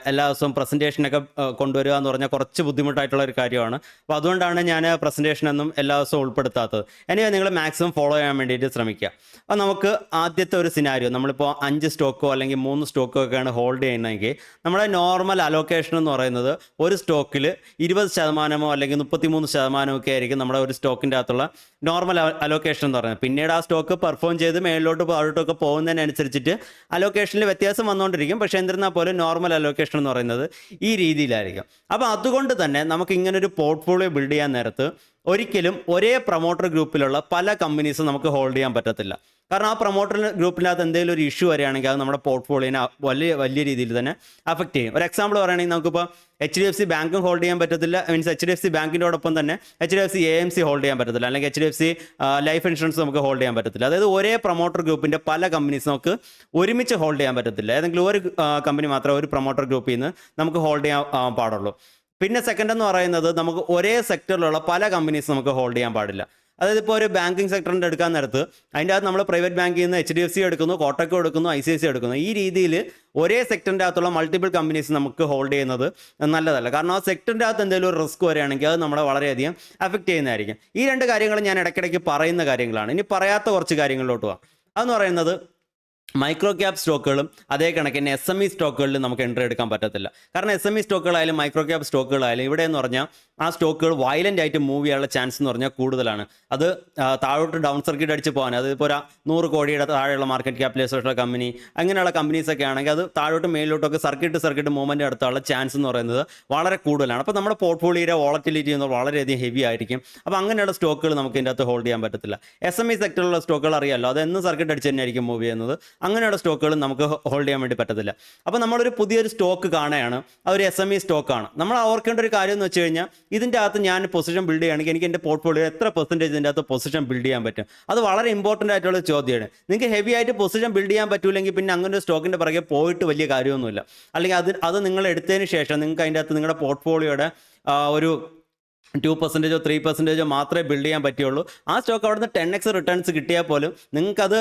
എല്ലാ ദിവസവും പ്രസൻറ്റേഷനൊക്കെ കൊണ്ടുവരിക എന്ന് പറഞ്ഞാൽ കുറച്ച് ബുദ്ധിമുട്ടായിട്ടുള്ള ഒരു കാര്യമാണ്. അപ്പോൾ അതുകൊണ്ടാണ് ഞാൻ പ്രസൻറ്റേഷനൊന്നും എല്ലാ ദിവസവും ഉൾപ്പെടുത്താത്തത്. എനിവേ നിങ്ങൾ മാക്സിമം ഫോളോ ചെയ്യാൻ വേണ്ടിയിട്ട് ശ്രമിക്കുക. അപ്പോൾ നമുക്ക് ആദ്യത്തെ ഒരു സിനാരിയോ, നമ്മളിപ്പോൾ 5 സ്റ്റോക്കോ അല്ലെങ്കിൽ 3 സ്റ്റോക്കോ ഒക്കെയാണ് ഹോൾഡ് ചെയ്യുന്നതെങ്കിൽ നമ്മുടെ നോർമൽ അലോക്കേഷൻ എന്ന് പറയുന്നത് ഒരു സ്റ്റോക്കിൽ 20% അല്ലെങ്കിൽ 33% ഒക്കെ ആയിരിക്കും നമ്മുടെ ഒരു സ്റ്റോക്കിൻ്റെ അകത്തുള്ള നോർമൽ അലോക്കേഷൻ എന്ന് പറയുന്നത്. പിന്നീട് ആ സ്റ്റോക്ക് പെർഫോം ചെയ്ത് മേളിലോട്ട് താഴോട്ടൊക്കെ പോകുന്നതിനനുസരിച്ചിട്ട് അലോക്കേഷനിൽ വ്യത്യാസം വന്നുകൊണ്ടിരിക്കും. പക്ഷേ എന്നിരുന്നാൽ പോലും നോർമൽ അലോക്കേഷൻ എന്ന് പറയുന്നത് ഈ രീതിയിലായിരിക്കും. അപ്പോൾ അതുകൊണ്ട് തന്നെ നമുക്ക് ഇങ്ങനൊരു പോർട്ട്ഫോളിയോ ബിൽഡ് ചെയ്യാൻ നേരത്ത് ഒരിക്കലും ഒരേ പ്രൊമോട്ടർ ഗ്രൂപ്പിലുള്ള പല കമ്പനീസും നമുക്ക് ഹോൾഡ് ചെയ്യാൻ പറ്റത്തില്ല. കാരണം ആ പ്രൊമോട്ടർ ഗ്രൂപ്പിനകത്ത് എന്തെങ്കിലും ഒരു ഇഷ്യൂ വരികയാണെങ്കിൽ അത് നമ്മുടെ പോർട്ട്ഫോളിയോനെ വലിയ രീതിയിൽ തന്നെ അഫക്റ്റ് ചെയ്യും. ഒരു എക്സാമ്പിൾ പറയുകയാണെങ്കിൽ നമുക്കിപ്പോൾ HDFC ബാങ്കും ഹോൾഡ് ചെയ്യാൻ പറ്റത്തില്ല. മീൻസ് HDFC ബാങ്കിനോടൊപ്പം തന്നെ HDFC AMC ഹോൾഡ് ചെയ്യാൻ പറ്റത്തില്ല, അല്ലെങ്കിൽ HDFC ലൈഫ് ഇൻഷുറൻസ് നമുക്ക് ഹോൾഡ് ചെയ്യാൻ പറ്റത്തില്ല. അതായത് ഒരേ പ്രൊമോട്ടർ ഗ്രൂപ്പിൻ്റെ പല കമ്പനീസ് നമുക്ക് ഒരുമിച്ച് ഹോൾഡ് ചെയ്യാൻ പറ്റത്തില്ല. ഏതെങ്കിലും ഒരു കമ്പനി മാത്രമേ ഒരു പ്രൊമോട്ടർ ഗ്രൂപ്പിൽ നിന്ന് നമുക്ക് ഹോൾഡ് ചെയ്യാൻ പാടുള്ളൂ. പിന്നെ സെക്കൻഡ് എന്ന് പറയുന്നത്, നമുക്ക് ഒരേ സെക്ടറിലുള്ള പല കമ്പനീസ് നമുക്ക് ഹോൾഡ് ചെയ്യാൻ പാടില്ല. അതായത് ഇപ്പോൾ ഒരു ബാങ്കിങ് സെക്ടറിൻ്റെ എടുക്കാൻ നേരത്ത് അതിൻ്റെ അകത്ത് നമ്മൾ പ്രൈവറ്റ് ബാങ്കിൽ നിന്ന് HDFC എടുക്കുന്നു, കോട്ടക്കോ എടുക്കുന്നു, ICICI എടുക്കുന്നു. ഈ രീതിയിൽ ഒരേ സെക്ടറിൻ്റെ അകത്തുള്ള മൾട്ടിപ്പിൾ കമ്പനീസ് നമുക്ക് ഹോൾഡ് ചെയ്യുന്നത് നല്ലതല്ല. കാരണം ആ സെക്ടറിൻ്റെ അകത്ത് എന്തെങ്കിലും ഒരു റിസ്ക് വരികയാണെങ്കിൽ അത് നമ്മളെ വളരെയധികം അഫക്റ്റ് ചെയ്യുന്നതായിരിക്കും. ഈ 2 കാര്യങ്ങൾ ഞാൻ ഇടയ്ക്കിടയ്ക്ക് പറയുന്ന കാര്യങ്ങളാണ്. ഇനി പറയാത്ത കുറച്ച് കാര്യങ്ങളിലോട്ട് പോകാം. അതെന്ന് പറയുന്നത്, മൈക്രോ ക്യാപ് സ്റ്റോക്കുകളും അതേ കണക്കിന് SME സ്റ്റോക്കുകളിൽ നമുക്ക് എൻട്രി എടുക്കാൻ പറ്റത്തില്ല. കാരണം SME സ്റ്റോക്കുകളായാലും മൈക്രോ ക്യാപ് സ്റ്റോക്കുകളായാലും ഇവിടെ എന്ന് പറഞ്ഞാൽ ആ സ്റ്റോക്കുകൾ വയലൻ്റ് ആയിട്ട് മൂവ് ചെയ്യാനുള്ള ചാൻസ് എന്ന് പറഞ്ഞാൽ കൂടുതലാണ്. അത് താഴോട്ട് ഡൗൺ സർക്യൂട്ട് അടിച്ച് പോകാൻ, അതിപ്പോൾ ഒരു 100 കോടിയുടെ താഴെയുള്ള മാർക്കറ്റ് ക്യാപിറ്റലൈസേഷനുള്ള കമ്പനി അങ്ങനെയുള്ള കമ്പനീസൊക്കെ ആണെങ്കിൽ അത് താഴോട്ട് മേലിലോട്ടൊക്കെ സർക്യൂട്ട് മൂവ്മെൻറ്റ് നടത്താനുള്ള ചാൻസ് എന്ന് പറയുന്നത് വളരെ കൂടുതലാണ്. അപ്പോൾ നമ്മുടെ പോർട്ട്ഫോളിയോയുടെ വോളറ്റിലിറ്റി എന്ന് വളരെയധികം ഹെവി ആയിരിക്കും. അപ്പോൾ അങ്ങനെയുള്ള സ്റ്റോക്കുകൾ നമുക്ക് ഇതിൻ്റെ അകത്ത് ഹോൾഡ് ചെയ്യാൻ പറ്റത്തില്ല. SME സെക്ടറിലുള്ള സ്റ്റോക്കുകൾ അറിയാമല്ലോ, അത് എന്ന് സർക്യൂട്ട് അടിച്ച് തന്നെ ആയിരിക്കും മൂവ് ചെയ്യുന്നത്. അങ്ങനെയുള്ള സ്റ്റോക്കുകളും നമുക്ക് ഹോൾഡ് ചെയ്യാൻ വേണ്ടി പറ്റത്തില്ല. അപ്പോൾ നമ്മളൊരു പുതിയൊരു സ്റ്റോക്ക് കാണുകയാണ്, അതൊരു SME സ്റ്റോക്കാണ്. നമ്മൾ ഓർക്കേണ്ട ഒരു കാര്യം എന്ന് വെച്ച് കഴിഞ്ഞാൽ, ഇതിൻ്റെ അകത്ത് ഞാൻ പൊസിഷൻ ബിൽഡ് ചെയ്യുകയാണെങ്കിൽ എനിക്ക് എൻ്റെ പോർട്ട്ഫോളിയോ എത്ര പെർസെൻറ്റേജ് ഇതിൻ്റെ അകത്ത് പൊസിഷൻ ബിൽഡ് ചെയ്യാൻ പറ്റും? അത് വളരെ ഇമ്പോർട്ടൻ്റ് ആയിട്ടുള്ള ചോദ്യമാണ്. നിങ്ങൾക്ക് ഹെവി ആയിട്ട് പൊസിഷൻ ബിൽഡ് ചെയ്യാൻ പറ്റൂലെങ്കിൽ പിന്നെ അങ്ങനെ ഒരു സ്റ്റോക്കിൻ്റെ പുറകെ പോയിട്ട് വലിയ കാര്യമൊന്നുമില്ല. അല്ലെങ്കിൽ അത് നിങ്ങൾ എടുത്തതിന് ശേഷം നിങ്ങൾക്ക് അതിൻ്റെ അകത്ത് നിങ്ങളുടെ പോർട്ട്ഫോളിയോയുടെ ഒരു 2%, 3% മാത്രമേ ബിൽഡ് ചെയ്യാൻ പറ്റുള്ളൂ. ആ സ്റ്റോക്ക് അവിടെ നിന്ന് 10x റിട്ടേൺസ് കിട്ടിയാൽ പോലും നിങ്ങൾക്കത്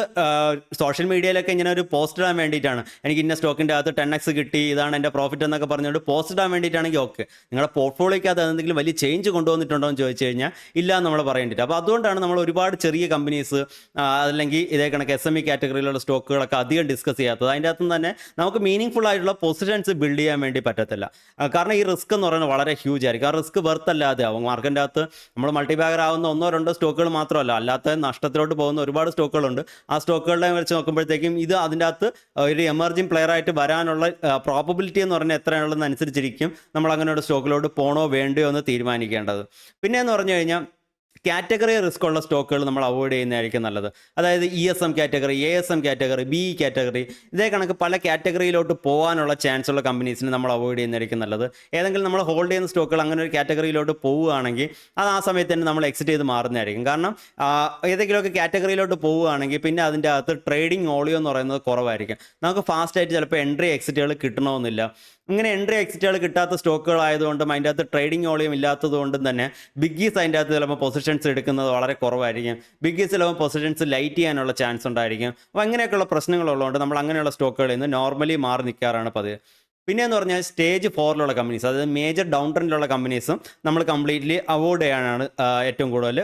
സോഷ്യൽ മീഡിയയിലൊക്കെ ഇങ്ങനെ ഒരു പോസ്റ്റ് ഇടാൻ വേണ്ടിയിട്ടാണ്, എനിക്ക് ഇന്ന സ്റ്റോക്കിൻ്റെ അകത്ത് 10x കിട്ടി, ഇതാണ് എൻ്റെ പ്രോഫിറ്റ് എന്നൊക്കെ പറഞ്ഞുകൊണ്ട് പോസ്റ്റ് ഇടാൻ വേണ്ടിയിട്ടാണെങ്കിൽ ഓക്കെ. നിങ്ങളുടെ പോർട്ട്ഫോളിയോയ്ക്ക് അത് എന്തെങ്കിലും വലിയ ചേഞ്ച് കൊണ്ടുവന്നിട്ടുണ്ടോ എന്ന് ചോദിച്ചു കഴിഞ്ഞാൽ ഇല്ല എന്ന് നമ്മൾ പറയേണ്ടിയിട്ട്. അപ്പോൾ അതുകൊണ്ടാണ് നമ്മൾ ഒരുപാട് ചെറിയ കമ്പനീസ് അല്ലെങ്കിൽ ഇതേ കണക്ക് SME കാറ്റഗറിയിലുള്ള സ്റ്റോക്കുകളൊക്കെ അധികം ഡിസ്കസ് ചെയ്യാത്തത്. അതിൻ്റെ അകത്ത് തന്നെ നമുക്ക് മീനിങ് ഫുൾ ആയിട്ടുള്ള പൊസിഷൻസ് ബിൽഡ് ചെയ്യാൻ വേണ്ടി പറ്റത്തില്ല. കാരണം ഈ റിസ്ക് എന്ന് പറയുന്നത് വളരെ ഹ്യൂജ് ആയിരിക്കും. ആ റിസ്ക് വെർത്ത് അല്ലാതെ ഉണ്ടാവും. മാർക്കറ്റിൻ്റെ അകത്ത് നമ്മൾ മൾട്ടി ബാഗർ ആവുന്ന 1-2 സ്റ്റോക്കുകൾ മാത്രമല്ല, അല്ലാത്ത നഷ്ടത്തിലോട്ട് പോകുന്ന ഒരുപാട് സ്റ്റോക്കുകളുണ്ട്. ആ സ്റ്റോക്കുകളുടെ വെച്ച് നോക്കുമ്പോഴത്തേക്കും ഇത് അതിൻ്റെ അകത്ത് ഒരു എമർജിങ് പ്ലെയർ ആയിട്ട് വരാനുള്ള പ്രോബബിലിറ്റി എന്ന് പറഞ്ഞാൽ എത്രയാണെന്നനുസരിച്ചിരിക്കും നമ്മൾ അങ്ങനെ ഒരു സ്റ്റോക്കിലോട്ട് പോകണോ വേണ്ടയോ എന്ന് തീരുമാനിക്കേണ്ടത്. പിന്നെ എന്ന് പറഞ്ഞു കഴിഞ്ഞാൽ കാറ്റഗറി റിസ്ക് ഉള്ള സ്റ്റോക്കുകൾ നമ്മൾ അവോയ്ഡ് ചെയ്യുന്നതായിരിക്കും നല്ലത്. അതായത് ESM category, ASM category, BE category, ഇതേ കണക്ക് പല കാറ്റഗറിയിലോട്ട് പോകാനുള്ള ചാൻസ് ഉള്ള കമ്പനീസിന് നമ്മൾ അവോയ്ഡ് ചെയ്യുന്നതായിരിക്കും നല്ലത്. ഏതെങ്കിലും നമ്മൾ ഹോൾഡ് ചെയ്യുന്ന സ്റ്റോക്കുകൾ അങ്ങനെ ഒരു കാറ്റഗറിയിലോട്ട് പോവുകയാണെങ്കിൽ അത് ആ സമയത്ത് തന്നെ നമ്മൾ എക്സിറ്റ് ചെയ്ത് മാറുന്നതായിരിക്കും. കാരണം ഏതെങ്കിലുമൊക്കെ കാറ്റഗറിയിലോട്ട് പോവുകയാണെങ്കിൽ പിന്നെ അതിൻ്റെ അകത്ത് ട്രേഡിംഗ് വോളിയം എന്ന് പറയുന്നത് കുറവായിരിക്കും. നമുക്ക് ഫാസ്റ്റായിട്ട് ചിലപ്പോൾ എൻട്രി എക്സിറ്റുകൾ കിട്ടണമെന്നില്ല. ഇങ്ങനെ എൻട്രി എക്സിറ്റുകൾ കിട്ടാത്ത സ്റ്റോക്കുകളായതുകൊണ്ടും അതിൻ്റെ അകത്ത് ട്രേഡിംഗ് വോളിയം ഇല്ലാത്തത് കൊണ്ടും തന്നെ ബിഗ്ഗീസ് അതിൻ്റെ അകത്ത് ചിലപ്പോൾ പൊസിഷൻസ് എടുക്കുന്നത് വളരെ കുറവായിരിക്കും. ബിഗ്ഗീസ് ചിലപ്പോൾ പൊസിഷൻസ് ലൈറ്റ് ചെയ്യാനുള്ള ചാൻസ് ഉണ്ടായിരിക്കും. അപ്പോൾ അങ്ങനെയൊക്കെയുള്ള പ്രശ്നങ്ങളുള്ളതുകൊണ്ട് നമ്മൾ അങ്ങനെയുള്ള സ്റ്റോക്കുകളിൽ നിന്ന് നോർമലി മാറി നിൽക്കാറാണ് പതിവ്. പിന്നെ എന്ന് പറഞ്ഞാൽ സ്റ്റേജ് 4 കമ്പനീസ്, അതായത് മേജർ ഡൗൺ ട്രെൻഡിലുള്ള കമ്പനീസും നമ്മൾ കംപ്ലീറ്റ്ലി അവോയ്ഡ് ചെയ്യാനാണ് ഏറ്റവും കൂടുതൽ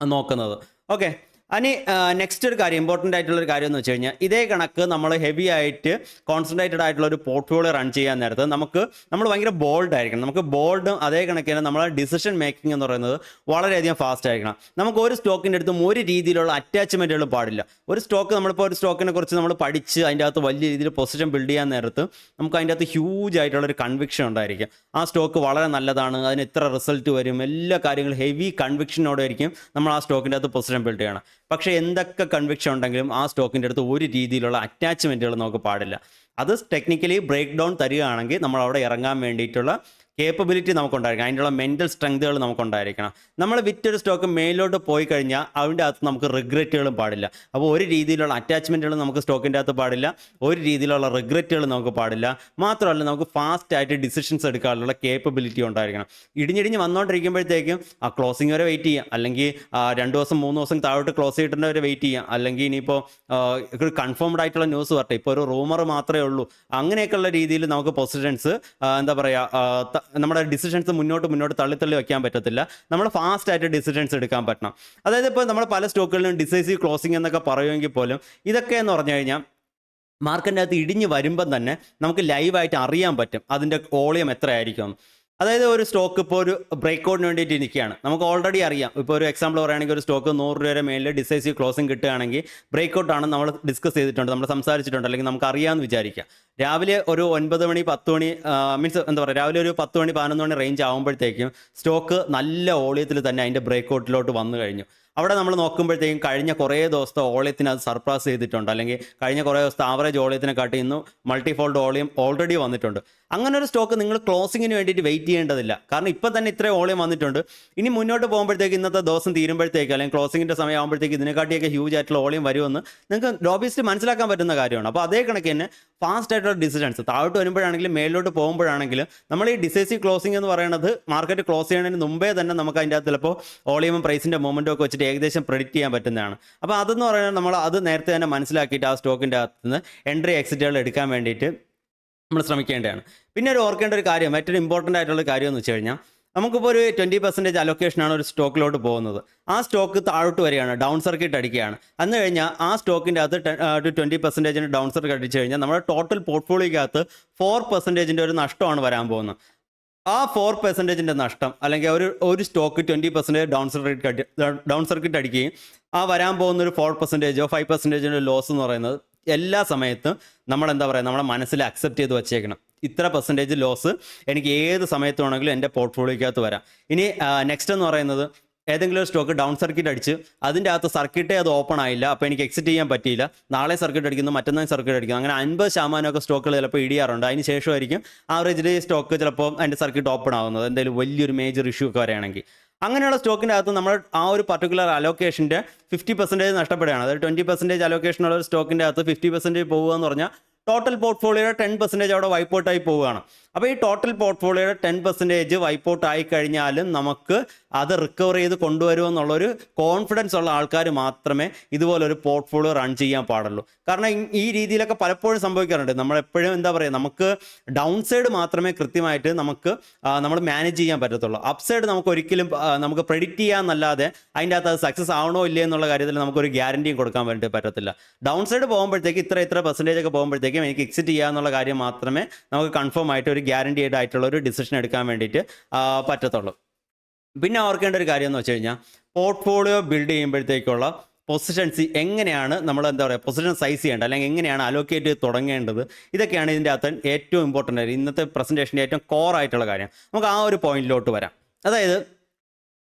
നോക്കുന്നത്. ഓക്കെ, ഇനി നെക്സ്റ്റ് ഒരു കാര്യം, ഇമ്പോർട്ടൻ്റ് ആയിട്ടുള്ളൊരു കാര്യം എന്ന് വെച്ച് കഴിഞ്ഞാൽ ഇതേ കണക്ക് നമ്മൾ ഹെവി ആയിട്ട് കോൺസെൻട്രേറ്റഡ് ആയിട്ടുള്ള ഒരു പോർട്ട്ഫോളിയോ റൺ ചെയ്യാൻ നേരത്ത് നമ്മൾ ഭയങ്കര ബോൾഡ് ആയിരിക്കണം. നമുക്ക് ബോൾഡും അതേ കണക്കിന് നമ്മളെ ഡിസിഷൻ മേക്കിംഗ് എന്ന് പറയുന്നത് വളരെയധികം ഫാസ്റ്റ് ആയിരിക്കണം. നമുക്ക് ഒരു സ്റ്റോക്കിൻ്റെ അടുത്തും ഒരു രീതിയിലുള്ള അറ്റാച്ച്മെൻറ്റുകൾ പാടില്ല. ഒരു സ്റ്റോക്ക് നമ്മളിപ്പോൾ ഒരു സ്റ്റോക്കിനെ കുറിച്ച് നമ്മൾ പഠിച്ച് അതിൻ്റെ അകത്ത് വലിയ രീതിയിൽ പൊസിഷൻ ബിൽഡ് ചെയ്യാൻ നേരത്ത് നമുക്ക് അതിൻ്റെ അകത്ത് ഹ്യൂജ് ആയിട്ടുള്ളൊരു കൺവിക്ഷൻ ഉണ്ടായിരിക്കും. ആ സ്റ്റോക്ക് വളരെ നല്ലതാണ്, അതിന് എത്ര റിസൾട്ട് വരും, എല്ലാ കാര്യങ്ങളും ഹെവി കൺവിക്ഷനോടെ ആയിരിക്കും നമ്മൾ ആ സ്റ്റോക്കിൻ്റെ അകത്ത് പൊസിഷൻ ബിൽഡ് ചെയ്യണം. പക്ഷേ എന്തൊക്കെ കൺവിക്ഷൻ ഉണ്ടെങ്കിലും ആ സ്റ്റോക്കിൻ്റെ അടുത്ത് ഒരു രീതിയിലുള്ള അറ്റാച്ച്മെൻറ്റുകൾ നമുക്ക് പാടില്ല. അത് ടെക്നിക്കലി ബ്രേക്ക് ഡൗൺ തരികയാണെങ്കിൽ നമ്മൾ അവിടെ ഇറങ്ങാൻ വേണ്ടിയിട്ടുള്ള കേപ്പബിലിറ്റി നമുക്കുണ്ടായിരിക്കണം, അതിനുള്ള മെൻ്റൽ സ്ട്രെങ്തുകൾ നമുക്കുണ്ടായിരിക്കണം. നമ്മൾ വിറ്റൊരു സ്റ്റോക്ക് മേലോട്ട് പോയി കഴിഞ്ഞാൽ അതിൻ്റെ അകത്ത് നമുക്ക് റിഗ്രറ്റുകളും പാടില്ല. അപ്പോൾ ഒരു രീതിയിലുള്ള അറ്റാച്ച്മെൻറ്റുകളും നമുക്ക് സ്റ്റോക്കിൻ്റെ അകത്ത് പാടില്ല, ഒരു രീതിയിലുള്ള റിഗ്രറ്റുകൾ നമുക്ക് പാടില്ല. മാത്രമല്ല നമുക്ക് ഫാസ്റ്റായിട്ട് ഡിസിഷൻസ് എടുക്കാനുള്ള കേപ്പബിലിറ്റി ഉണ്ടായിരിക്കണം. ഇടിഞ്ഞിടിഞ്ഞ് വന്നുകൊണ്ടിരിക്കുമ്പോഴത്തേക്കും ആ ക്ലോസിംഗ് വരെ വെയിറ്റ് ചെയ്യാം, അല്ലെങ്കിൽ 2 ദിവസം 3 ദിവസം താഴോട്ട് ക്ലോസ് ചെയ്തിട്ടുള്ളവരെ വെയിറ്റ് ചെയ്യാം, അല്ലെങ്കിൽ ഇനിയിപ്പോൾ ഒരു കൺഫേംഡ് ആയിട്ടുള്ള ന്യൂസ് വരട്ടെ, ഇപ്പോൾ ഒരു റൂമർ മാത്രമേ ഉള്ളൂ, അങ്ങനെയൊക്കെയുള്ള രീതിയിൽ നമുക്ക് പൊസിഷൻസ് എന്താ പറയുക, നമ്മുടെ ഡിസിഷൻസ് മുന്നോട്ട് തള്ളി വയ്ക്കാൻ പറ്റത്തില്ല. നമ്മൾ ഫാസ്റ്റായിട്ട് ഡിസിഷൻസ് എടുക്കാൻ പറ്റണം. അതായത് ഇപ്പോൾ നമ്മൾ പല സ്റ്റോക്കുകളിലും ഡിസൈസീവ് ക്ലോസിംഗ് എന്നൊക്കെ പറയുമെങ്കിൽ പോലും ഇതൊക്കെ എന്ന് പറഞ്ഞു കഴിഞ്ഞാൽ മാർക്കറ്റിൻ്റെ അകത്ത് ഇടിഞ്ഞ് വരുമ്പം തന്നെ നമുക്ക് ലൈവായിട്ട് അറിയാൻ പറ്റും അതിൻ്റെ വോളിയം എത്രയായിരിക്കും. അതായത് ഒരു സ്റ്റോക്ക് ഇപ്പോൾ ഒരു ബ്രേക്ക്ഔട്ടിന് വേണ്ടിയിട്ട് നിൽക്കുകയാണ്, നമുക്ക് ഓൾറെഡി അറിയാം. ഇപ്പോൾ ഒരു എക്സാമ്പിൾ പറയുകയാണെങ്കിൽ ഒരു സ്റ്റോക്ക് 100 രൂപയുടെ മേലിൽ ഡിസൈസീവ് ക്ലോസിംഗ് കിട്ടുകയാണെങ്കിൽ ബ്രേക്ക്ഔട്ടാണ് നമ്മൾ ഡിസ്കസ് ചെയ്തിട്ടുണ്ട്, നമ്മൾ സംസാരിച്ചിട്ടുണ്ട്, അല്ലെങ്കിൽ നമുക്ക് അറിയാമെന്ന് വിചാരിക്കുക. രാവിലെ ഒരു 9 മണി 10 മണി മീൻസ് എന്താ പറയുക, രാവിലെ ഒരു 10 മണി 11 മണി റേഞ്ച് ആകുമ്പോഴത്തേക്കും സ്റ്റോക്ക് നല്ല വോളിയത്തിൽ തന്നെ അതിൻ്റെ ബ്രേക്ക്ഔട്ടിലോട്ട് വന്നു കഴിഞ്ഞു. അവിടെ നമ്മൾ നോക്കുമ്പോഴത്തേക്കും കഴിഞ്ഞ കുറേ ദിവസത്തെ വോളിയത്തിന് അത് സർപ്രാസ് ചെയ്തിട്ടുണ്ട്, അല്ലെങ്കിൽ കഴിഞ്ഞ കുറേ ദിവസത്തെ ആവറേജ് വോളിയത്തിനെ കാട്ടി ഇന്ന് മൾട്ടിഫോൾഡ് വോളിയം ഓൾറെഡി വന്നിട്ടുണ്ട്. അങ്ങനെ ഒരു സ്റ്റോക്ക് നിങ്ങൾ ക്ലോസിങ്ങിന് വേണ്ടിയിട്ട് വെയിറ്റ് ചെയ്യേണ്ടതില്ല. കാരണം ഇപ്പോൾ തന്നെ ഇത്രയും വോളിയം വന്നിട്ടുണ്ട്. ഇനി മുന്നോട്ട് പോകുമ്പോഴത്തേക്ക് ഇന്നത്തെ ദിവസം തീരുമ്പോഴത്തേക്ക് അല്ലെങ്കിൽ ക്ലോസിങ്ങിൻ്റെ സമയം ആകുമ്പോഴത്തേക്ക് ഇതിനെക്കാട്ടിയൊക്കെ ഹ്യൂജ് ആയിട്ടുള്ള വോളിയം വരുമെന്ന് നിങ്ങൾക്ക് ലോബിസ്റ്റ് മനസ്സിലാക്കാൻ പറ്റുന്ന കാര്യമാണ്. അപ്പോൾ അതേ കണക്ക് തന്നെ ഫാസ്റ്റ് ആയിട്ടുള്ള ഡിസിഷൻസ് താഴോട്ട് വരുമ്പോഴാണെങ്കിലും മേലോട്ട് പോകുമ്പോഴാണെങ്കിലും നമ്മൾ ഈ ഡിസൈസീവ് ക്ലോസിംഗ് എന്ന് പറയുന്നത് മാർക്കറ്റ് ക്ലോസ് ചെയ്യുന്നതിന് മുമ്പേ തന്നെ നമുക്ക് അതിൻ്റെ അകത്ത് ചിലപ്പോൾ വോളിയമും പ്രൈസിൻ്റെ മൊമെൻറ്റും ഒക്കെ വെച്ചിട്ട് ഏകദേശം പ്രെഡിക്റ്റ് ചെയ്യാൻ പറ്റുന്നതാണ്. അപ്പോൾ അതെന്ന് പറയുന്നത് നമ്മൾ അത് നേരത്തെ തന്നെ മനസ്സിലാക്കിയിട്ട് ആ സ്റ്റോക്കിൻ്റെ അകത്ത് നിന്ന് എൻട്രി എക്സിറ്റുകൾ എടുക്കാൻ വേണ്ടിയിട്ട് നമ്മൾ ശ്രമിക്കേണ്ടതാണ്. പിന്നെ ഒരു ഓർക്കേണ്ട ഒരു കാര്യം, മറ്റൊരു ഇമ്പോർട്ടൻ്റ് ആയിട്ടുള്ള കാര്യം എന്ന് വെച്ച് കഴിഞ്ഞാൽ നമുക്കിപ്പോൾ ഒരു 20% അലൊക്കേഷനാണ് ഒരു സ്റ്റോക്കിലോട്ട് പോകുന്നത്. ആ സ്റ്റോക്ക് താഴോട്ട് വരികയാണ്, ഡൗൺ സർക്യൂട്ട് അടിക്കുകയാണ്. അന്ന് കഴിഞ്ഞാൽ ആ സ്റ്റോക്കിൻ്റെ അകത്ത് 20% ഡൗൺ സർക്യൂട്ട് അടിച്ചു കഴിഞ്ഞാൽ നമ്മുടെ ടോട്ടൽ പോർട്ട്ഫോളിയോക്കകത്ത് 4% ഒരു നഷ്ടമാണ് വരാൻ പോകുന്നത്. ആ 4% നഷ്ടം, അല്ലെങ്കിൽ ഒരു സ്റ്റോക്ക് 20% ഡൗൺ സർക്യൂട്ട് അടിക്കുകയും ആ വരാൻ പോകുന്ന ഒരു 4%ഓ 5% ലോസ് എന്ന് പറയുന്നത് എല്ലാ സമയത്തും നമ്മൾ എന്താ പറയുക, നമ്മുടെ മനസ്സിൽ അക്സെപ്റ്റ് ചെയ്ത് വെച്ചേക്കണം. ഇത്ര പെർസെൻറ്റേജ് ലോസ് എനിക്ക് ഏത് സമയത്ത് വേണമെങ്കിലും എൻ്റെ പോർട്ട്ഫോളിയോക്കകത്ത് വരാം. ഇനി നെക്സ്റ്റ് എന്ന് പറയുന്നത് ഏതെങ്കിലും ഒരു സ്റ്റോക്ക് ഡൗൺ സർക്യൂട്ട് അടിച്ച് അതിൻ്റെ അകത്ത് സർക്യൂട്ടേ അത് ഓപ്പൺ ആയില്ല, അപ്പോൾ എനിക്ക് എക്സിറ്റ് ചെയ്യാൻ പറ്റിയില്ല, നാളെ സർക്യൂട്ട് അടിക്കുന്നു, മറ്റന്നാൾ സർക്യൂട്ട് അടിക്കുന്നു, അങ്ങനെ 50% സ്റ്റോക്കുകൾ ചിലപ്പോൾ ഇടിയാറുണ്ട്. അതിന് ശേഷമായിരിക്കും ആവറേജിൽ സ്റ്റോക്ക് ചിലപ്പോൾ അതിൻ്റെ സർക്യൂട്ട് ഓപ്പൺ ആകുന്നത്, എന്തെങ്കിലും വലിയൊരു മേജർ ഇഷ്യൂ ഒക്കെ വരികയാണെങ്കിൽ. അങ്ങനെയുള്ള സ്റ്റോക്കിൻ്റെ അകത്ത് നമ്മൾ ആ ഒരു പർട്ടിക്കുലർ അലോക്കേഷൻ്റെ 50% നഷ്ടപ്പെടുകയാണ്. അതായത് 20% അലോക്കേഷനുള്ള ഒരു സ്റ്റോക്കിൻ്റെ അകത്ത് 50% പോകുക എന്ന് പറഞ്ഞാൽ ടോട്ടൽ പോർട്ട്ഫോളിയോയുടെ 10% അവിടെ വൈപ്പ് ഔട്ടായി പോവുകയാണ്. അപ്പോൾ ഈ ടോട്ടൽ പോർട്ട്ഫോളിയോയുടെ 10% വൈപ്പ് ഔട്ട് ആയി കഴിഞ്ഞാലും നമുക്ക് അത് റിക്കവർ ചെയ്ത് കൊണ്ടുവരുമെന്നുള്ളൊരു കോൺഫിഡൻസ് ഉള്ള ആൾക്കാർ മാത്രമേ ഇതുപോലൊരു പോർട്ട്ഫോളിയോ റൺ ചെയ്യാൻ പാടുള്ളൂ. കാരണം ഈ രീതിയിലൊക്കെ പലപ്പോഴും സംഭവിക്കാറുണ്ട്. നമ്മളെപ്പോഴും എന്താ പറയുക, നമുക്ക് ഡൗൺ സൈഡ് മാത്രമേ കൃത്യമായിട്ട് നമ്മൾ മാനേജ് ചെയ്യാൻ പറ്റത്തുള്ളൂ. അപ്പ് സൈഡ് നമുക്ക് ഒരിക്കലും നമുക്ക് പ്രെഡിക്റ്റ് ചെയ്യാമെന്നല്ലാതെ അതിൻ്റെ അകത്ത് അത് സക്സസ് ആവണോ ഇല്ലേ എന്നുള്ള കാര്യത്തിൽ നമുക്കൊരു ഗ്യാരണ്ടിയും കൊടുക്കാൻ വേണ്ടി പറ്റത്തില്ല. ഡൗൺ സൈഡ് പോകുമ്പോഴത്തേക്ക് ഇത്ര പെർസെൻറ്റേജ് ഒക്കെ പോകുമ്പോഴത്തേക്കും എനിക്ക് എക്സിറ്റ് ചെയ്യാന്നുള്ള കാര്യം മാത്രമേ നമുക്ക് കൺഫേം ആയിട്ട് ഒരു ഗ്യാരണ്ടീഡ് ആയിട്ടുള്ള ഒരു ഡിസിഷൻ എടുക്കാൻ വേണ്ടിയിട്ട് പറ്റത്തുള്ളൂ. പിന്നെ ഓർക്കേണ്ട ഒരു കാര്യം എന്ന് വെച്ച് കഴിഞ്ഞാൽ പോർട്ട്ഫോളിയോ ബിൽഡ് ചെയ്യുമ്പോഴത്തേക്കുള്ള പൊസിഷൻസ് എങ്ങനെയാണ് നമ്മൾ എന്താ പറയുക പൊസിഷൻ സൈസ് ചെയ്യേണ്ടത് അല്ലെങ്കിൽ എങ്ങനെയാണ് അലോക്കേറ്റ് ചെയ്ത് തുടങ്ങേണ്ടത്, ഇതൊക്കെയാണ് ഇതിൻ്റെ അകത്ത് ഏറ്റവും ഇമ്പോർട്ടൻ്റ് ആയിട്ട് ഇന്നത്തെ പ്രസൻറ്റേഷൻ്റെ ഏറ്റവും കോർ ആയിട്ടുള്ള കാര്യം. നമുക്ക് ആ ഒരു പോയിന്റിലോട്ട് വരാം. അതായത്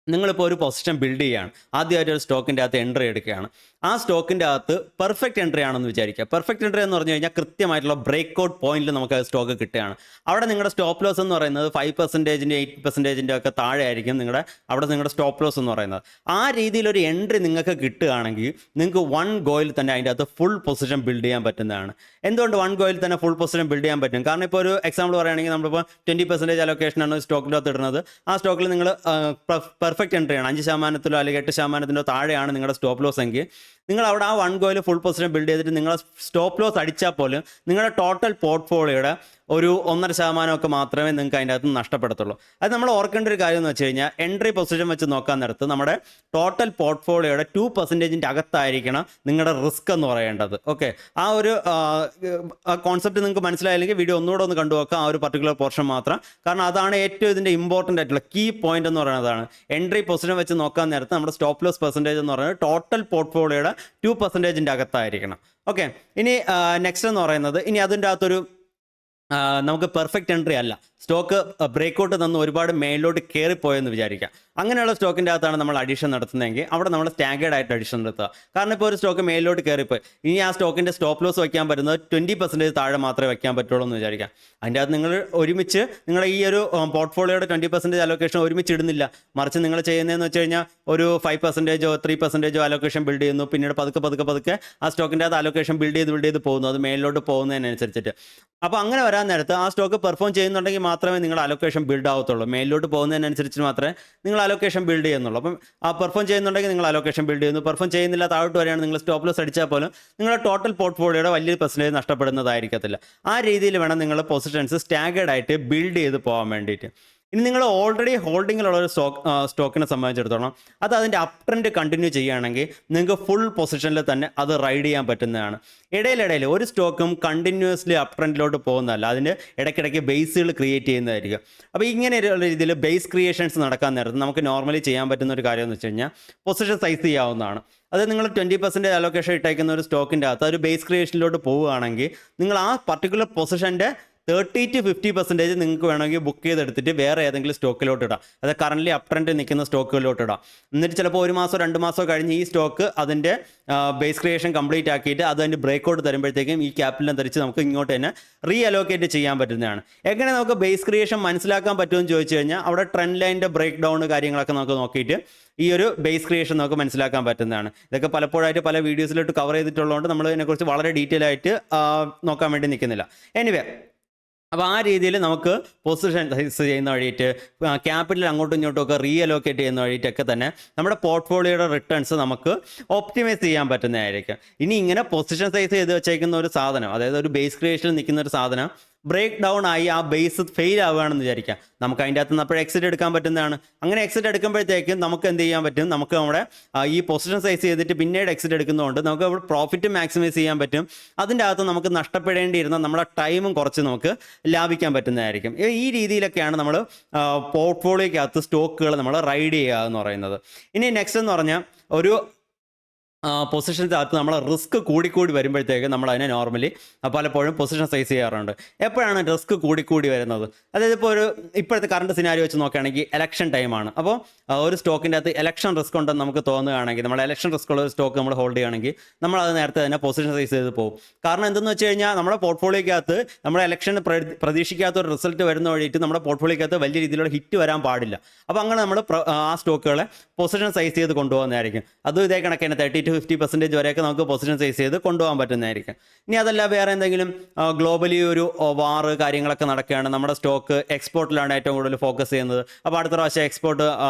നിങ്ങളിപ്പോൾ ഒരു പൊസിഷൻ ബിൽഡ് ചെയ്യുകയാണ്, ആദ്യമായിട്ട് ഒരു സ്റ്റോക്കിൻ്റെ അകത്ത് എൻട്രി എടുക്കുകയാണ്. ആ സ്റ്റോക്കിൻ്റെ അകത്ത് പെർഫെക്റ്റ് എൻട്രി ആണെന്ന് വിചാരിക്കുക. പെർഫെക്റ്റ് എൻട്രി എന്ന് പറഞ്ഞു കഴിഞ്ഞാൽ കൃത്യമായിട്ടുള്ള ബ്രേക്ക് ഔട്ട് പോയിന്റിൽ നമുക്ക് ആ സ്റ്റോക്ക് കിട്ടുകയാണ്. അവിടെ നിങ്ങളുടെ സ്റ്റോപ്പ് ലോസ് എന്ന് പറയുന്നത് 5%, 8% ഒക്കെ താഴെ ആയിരിക്കും നിങ്ങളുടെ സ്റ്റോപ്പ് ലോസ് എന്ന് പറയുന്നത്. ആ രീതിയിലൊരു എൻട്രി നിങ്ങൾക്ക് കിട്ടുകയാണെങ്കിൽ നിങ്ങൾക്ക് വൺ ഗോയിൽ തന്നെ അതിൻ്റെ അകത്ത് ഫുൾ പൊസിഷൻ ബിൽഡ് ചെയ്യാൻ പറ്റുന്നതാണ്. എന്തുകൊണ്ട് വൺ ഗോയിൽ തന്നെ ഫുൾ പൊസിഷൻ ബിൽഡ് ചെയ്യാൻ പറ്റും? കാരണം ഇപ്പോൾ ഒരു എക്സാമ്പിൾ പറയുകയാണെങ്കിൽ നമ്മളിപ്പോൾ 20% അലൊക്കേഷനാണ് സ്റ്റോക്കിൻ്റെ അകത്ത് ഇടുന്നത്. ആ സ്റ്റോക്കിൽ നിങ്ങൾ പെർഫെക്റ്റ് എൻട്രി ആണ്, 5% അല്ലെങ്കിൽ 8% താഴെയാണ് നിങ്ങളുടെ സ്റ്റോപ്പ് ലോസ് എങ്കിൽ നിങ്ങൾ അവിടെ ആ വൺ ഗോയിൽ ഫുൾ പൊസിഷൻ ബിൽഡ് ചെയ്തിട്ട് നിങ്ങൾ സ്റ്റോപ്പ് ലോസ് അടിച്ചാൽ പോലും നിങ്ങളുടെ ടോട്ടൽ പോർട്ട്ഫോളിയോയുടെ ഒരു 1.5% ഒക്കെ മാത്രമേ നിങ്ങൾക്ക് അതിൻ്റെ അകത്ത് നഷ്ടപ്പെടത്തുള്ളൂ. അത് നമ്മൾ ഓർക്കേണ്ട ഒരു കാര്യം എന്ന് വെച്ച് കഴിഞ്ഞാൽ എൻട്രി പൊസിഷൻ വെച്ച് നോക്കാൻ നേരത്ത് നമ്മുടെ ടോട്ടൽ പോർട്ട്ഫോളിയോയുടെ 2% അകത്തായിരിക്കണം നിങ്ങളുടെ റിസ്ക് എന്ന് പറയേണ്ടത്. ഓക്കെ, ആ ഒരു കോൺസെപ്റ്റ് നിങ്ങൾക്ക് മനസ്സിലായില്ലെങ്കിൽ വീഡിയോ ഒന്നുകൂടെ ഒന്ന് കണ്ടു നോക്കാം, ആ ഒരു പർട്ടിക്കുലർ പോർഷൻ മാത്രം. കാരണം അതാണ് ഏറ്റവും ഇതിൻ്റെ ഇമ്പോർട്ടൻ്റ് ആയിട്ടുള്ള കീ പോയിന്റ് എന്ന് പറയുന്നതാണ്. എൻട്രി പൊസിഷൻ വെച്ച് നോക്കാൻ നേരത്ത് നമ്മുടെ സ്റ്റോപ്പ് ലോസ് പെർസെൻറ്റേജ് എന്ന് പറയുന്നത് ടോട്ടൽ പോർട്ട്ഫോളിയോയുടെ 2% അകത്തായിരിക്കണം. ഓക്കെ, ഇനി നെക്സ്റ്റ് എന്ന് പറയുന്നത് ഇനി അതിൻ്റെ അകത്തൊരു നമുക്ക് പെർഫെക്റ്റ് എൻട്രി അല്ല, സ്റ്റോക്ക് ബ്രേക്കൗട്ട് തന്ന് ഒരുപാട് മേലിലോട്ട് കയറിപ്പോയെന്ന് വിചാരിക്കാം. അങ്ങനെയുള്ള സ്റ്റോക്കിൻ്റെ അകത്താണ് നമ്മൾ അഡീഷൻ നടത്തുന്നതെങ്കിൽ അവിടെ നമ്മൾ സ്റ്റാഗേർഡ് ആയിട്ട് അഡീഷൻ നടത്തുക. കാരണം ഇപ്പോൾ ഒരു സ്റ്റോക്ക് മേലിലോട്ട് കയറിപ്പോയി, ഇനി ആ സ്റ്റോക്കിൻ്റെ സ്റ്റോപ്പ് ലോസ് വയ്ക്കാൻ പറ്റുന്നത് 20% താഴെ മാത്രമേ വയ്ക്കാൻ പറ്റുള്ളൂ എന്ന് വിചാരിക്കാം. അതിൻ്റെ അകത്ത് നിങ്ങൾ ഒരുമിച്ച് നിങ്ങളുടെ ഈ ഒരു പോർട്ട്ഫോളിയോയുടെ 20% അലോക്കേഷൻ ഒരുമിച്ച് ഇടുന്നില്ല, മറിച്ച് നിങ്ങൾ ചെയ്യുന്നതെന്ന് വെച്ച് കഴിഞ്ഞാൽ ഒരു 5%, 3% അലോക്കേഷൻ ബിൽഡ് ചെയ്യുന്നു. പിന്നീട് പതുക്കെ ആ സ്റ്റോക്കിൻ്റെ അകത്ത് അലോക്കേഷൻ ബിൽഡ് ചെയ്ത് പോകുന്നു, അത് മേലിലോട്ട് പോകുന്നതിനനുസരിച്ചിട്ട്. അപ്പോൾ അങ്ങനെ വരാൻ നേരത്ത് ആ സ്റ്റോക്ക് പെർഫോം ചെയ്യുന്നുണ്ടെങ്കിൽ മാത്രമേ നിങ്ങൾ അലോക്കേഷൻ ബിൽഡ് ആവത്തുള്ളൂ. മേലിലോട്ട് പോകുന്നതിനനുസരിച്ച് മാത്രമേ നിങ്ങൾ അലോക്കേഷൻ ബിൽഡ് ചെയ്യുന്നുള്ളൂ. അപ്പം ആ പെർഫോം ചെയ്യുന്നുണ്ടെങ്കിൽ നിങ്ങൾ അലോക്കേഷൻ ബിൽഡ് ചെയ്യുന്നു, പെർഫോം ചെയ്യുന്നില്ല താഴോട്ട് വരെയാണ് നിങ്ങൾ സ്റ്റോപ്പ് ലോസ് അടിച്ചാൽ പോലും നിങ്ങളുടെ ടോട്ടൽ പോർട്ട്ഫോളിയോയുടെ വലിയൊരു പെർസെൻറ്റേജ് നഷ്ടപ്പെടുന്നതായിരിക്കത്തില്ല. ആ രീതിയിൽ വേണം നിങ്ങൾ പൊസിഷൻസ് സ്റ്റാഗേർഡ് ആയിട്ട് ബിൽഡ് ചെയ്ത് പോകാൻ വേണ്ടിയിട്ട്. ഇനി നിങ്ങൾ ഓൾറെഡി ഹോൾഡിങ്ങിലുള്ള ഒരു സ്റ്റോക്കിനെ സംബന്ധിച്ചിടത്തോളം അത് അതിൻ്റെ അപ് ട്രെൻഡ് കണ്ടിന്യൂ ചെയ്യുകയാണെങ്കിൽ നിങ്ങൾക്ക് ഫുൾ പൊസിഷനിൽ തന്നെ അത് റൈഡ് ചെയ്യാൻ പറ്റുന്നതാണ്. ഇടയിലിടയിൽ ഒരു സ്റ്റോക്കും കണ്ടിന്യൂസ്ലി അപ് ട്രെൻഡിലോട്ട് പോകുന്നതല്ല, അതിൻ്റെ ഇടയ്ക്കിടയ്ക്ക് ബേസുകൾ ക്രിയേറ്റ് ചെയ്യുന്നതായിരിക്കും. അപ്പോൾ ഇങ്ങനെയുള്ള രീതിയിൽ ബേസ് ക്രിയേഷൻസ് നടക്കാൻ നേരത്ത് നമുക്ക് നോർമലി ചെയ്യാൻ പറ്റുന്ന ഒരു കാര്യം എന്ന് വെച്ച് കഴിഞ്ഞാൽ പൊസിഷൻ സൈസ് ചെയ്യാവുന്നതാണ്. അത് നിങ്ങൾ 20% അലോക്കേഷൻ ഇട്ടേക്കുന്ന ഒരു സ്റ്റോക്കിൻ്റെ അകത്ത് ഒരു ബേസ് ക്രിയേഷനിലോട്ട് പോവുകയാണെങ്കിൽ നിങ്ങൾ ആ പർട്ടിക്കുലർ പൊസിഷൻ്റെ 30 to 50% നിങ്ങൾക്ക് വേണമെങ്കിൽ ബുക്ക് ചെയ്തെടുത്തിട്ട് വേറെ ഏതെങ്കിലും സ്റ്റോക്കിലോട്ട് ഇടാം. അത് കറൻ്റ് അപ് ട്രെൻഡ് നിൽക്കുന്ന സ്റ്റോക്കിലോട്ട് ഇടാം. എന്നിട്ട് ചിലപ്പോൾ 1 മാസമോ 2 മാസമോ കഴിഞ്ഞ് ഈ സ്റ്റോക്ക് അതിൻ്റെ ബേസ് ക്രിയേഷൻ കംപ്ലീറ്റ് ആക്കിയിട്ട് അത് അതിൻ്റെ ബ്രേക്ക് ഔട്ട് തരുമ്പോഴത്തേക്കും ഈ ക്യാപിറ്റലും ധരിച്ച് നമുക്ക് ഇങ്ങോട്ട് തന്നെ റീ അലോക്കേറ്റ് ചെയ്യാൻ പറ്റുന്നതാണ്. എങ്ങനെ നമുക്ക് ബേസ് ക്രിയേഷൻ മനസ്സിലാക്കാൻ പറ്റുമെന്ന് ചോദിച്ചു കഴിഞ്ഞാൽ അവിടെ ട്രെൻഡ് ലൈനിൻ്റെ ബ്രേക്ക് ഡൗൺ കാര്യങ്ങളൊക്കെ നമുക്ക് നോക്കിയിട്ട് ഈ ഒരു ബേസ് ക്രിയേഷൻ നമുക്ക് മനസ്സിലാക്കാൻ പറ്റുന്നതാണ്. ഇതൊക്കെ പലപ്പോഴായിട്ട് പല വീഡിയോസിലോട്ട് കവർ ചെയ്തിട്ടുള്ളതുകൊണ്ട് നമ്മൾ ഇതിനെക്കുറിച്ച് വളരെ ഡീറ്റെയിൽ ആയിട്ട് നോക്കാൻ വേണ്ടി നിൽക്കുന്നില്ല. എനിവേ, അപ്പോൾ ആ രീതിയിൽ നമുക്ക് പൊസിഷൻ സൈസ് ചെയ്യുന്ന വഴിയിട്ട് ക്യാപിറ്റൽ അങ്ങോട്ടും ഇങ്ങോട്ടും ഒക്കെ റീ അലോക്കേറ്റ് ചെയ്യുന്ന വഴിയിട്ടൊക്കെ തന്നെ നമ്മുടെ പോർട്ട്ഫോളിയോയുടെ റിട്ടേൺസ് നമുക്ക് ഓപ്റ്റിമൈസ് ചെയ്യാൻ പറ്റുന്നതായിരിക്കും. ഇനി ഇങ്ങനെ പൊസിഷൻ സൈസ് ചെയ്ത് വെച്ചേക്കുന്ന ഒരു സാധനം, അതായത് ഒരു ബേസ് ക്രിയേഷനിൽ നിൽക്കുന്ന ഒരു സാധനം ബ്രേക്ക് ഡൗൺ ആയി ആ ബേസ് ഫെയിൽ ആവുകയാണെന്ന് വിചാരിക്കാം, നമുക്ക് അതിൻ്റെ അകത്ത് നിന്ന് അപ്പോൾ എക്സിറ്റ് എടുക്കാൻ പറ്റുന്നതാണ്. അങ്ങനെ എക്സിറ്റ് എടുക്കുമ്പോഴത്തേക്കും നമുക്ക് എന്ത് ചെയ്യാൻ പറ്റും, നമുക്ക് നമ്മുടെ ഈ പൊസിഷൻ സൈസ് ചെയ്തിട്ട് പിന്നീട് എക്സിറ്റ് എടുക്കുന്നതുകൊണ്ട് നമുക്ക് അവിടെ പ്രോഫിറ്റ് മാക്സിമൈസ് ചെയ്യാൻ പറ്റും. അതിൻ്റെ അകത്ത് നമുക്ക് നഷ്ടപ്പെടേണ്ടിയിരുന്ന നമ്മുടെ ടൈമും കുറച്ച് നമുക്ക് ലാഭിക്കാൻ പറ്റുന്നതായിരിക്കും. ഈ രീതിയിലൊക്കെയാണ് നമ്മൾ പോർട്ട്ഫോളിയോക്കകത്ത് സ്റ്റോക്കുകൾ നമ്മൾ റൈഡ് ചെയ്യുക എന്ന് പറയുന്നത്. ഇനി നെക്സ്റ്റ് എന്ന് പറഞ്ഞാൽ ഒരു പൊസിഷൻ്റെ അകത്ത് നമ്മൾ റിസ്ക് കൂടിക്കൂടി വരുമ്പോഴത്തേക്ക് നമ്മൾ അതിനെ നോർമലി പലപ്പോഴും പൊസിഷൻ സൈസ് ചെയ്യാറുണ്ട്. എപ്പോഴാണ് റിസ്ക് കൂടിക്കൂടി വരുന്നത്? അതായത് ഇപ്പോൾ ഇപ്പോഴത്തെ കറണ്ട് സിനാരി വെച്ച് നോക്കുകയാണെങ്കിൽ ഇലക്ഷൻ ടൈമാണ്. അപ്പോൾ ഒരു സ്റ്റോക്കിൻ്റെ അകത്ത് ഇലക്ഷൻ റിസ്ക് ഉണ്ടെന്ന് നമുക്ക് തോന്നുകയാണെങ്കിൽ, നമ്മൾ ഇലക്ഷൻ റിസ്ക് ഉള്ള ഒരു സ്റ്റോക്ക് നമ്മൾ ഹോൾഡ് ചെയ്യുകയാണെങ്കിൽ നമ്മൾ അത് നേരത്തെ തന്നെ പൊസിഷൻ സൈസ് ചെയ്ത് പോകും. കാരണം എന്തെന്ന് വെച്ച് കഴിഞ്ഞാൽ നമ്മുടെ പോർട്ട്ഫോളിയോക്കകത്ത് നമ്മുടെ ഇലക്ഷന് പ്രതീക്ഷിക്കാത്ത ഒരു റിസൾട്ട് വരുന്ന വഴിയിട്ട് നമ്മുടെ പോർട്ട്ഫോളിയോക്കകത്ത് വലിയ രീതിയിലുള്ള ഹിറ്റ് വരാൻ പാടില്ല. അപ്പോൾ അങ്ങനെ നമ്മൾ ആ സ്റ്റോക്കുകളെ പൊസിഷൻ സൈസ് ചെയ്ത് കൊണ്ടുപോകുന്നതായിരിക്കും. അതും ഇതേ കണക്കിന് 30 to 50% വരെയൊക്കെ നമുക്ക് പൊസിഷൻ സൈസ് ചെയ്ത് കൊണ്ടുപോകാൻ പറ്റുന്നതായിരിക്കും. ഇനി അതല്ല വേറെ എന്തെങ്കിലും ഗ്ലോബലി ഒരു വാറ് കാര്യങ്ങളൊക്കെ നടക്കുകയാണ്, നമ്മുടെ സ്റ്റോക്ക് എക്സ്പോർട്ടിലാണ് ഏറ്റവും കൂടുതൽ ഫോക്കസ് ചെയ്യുന്നത്, അപ്പോൾ അടുത്ത പ്രാവശ്യം എക്സ്പോർട്ട്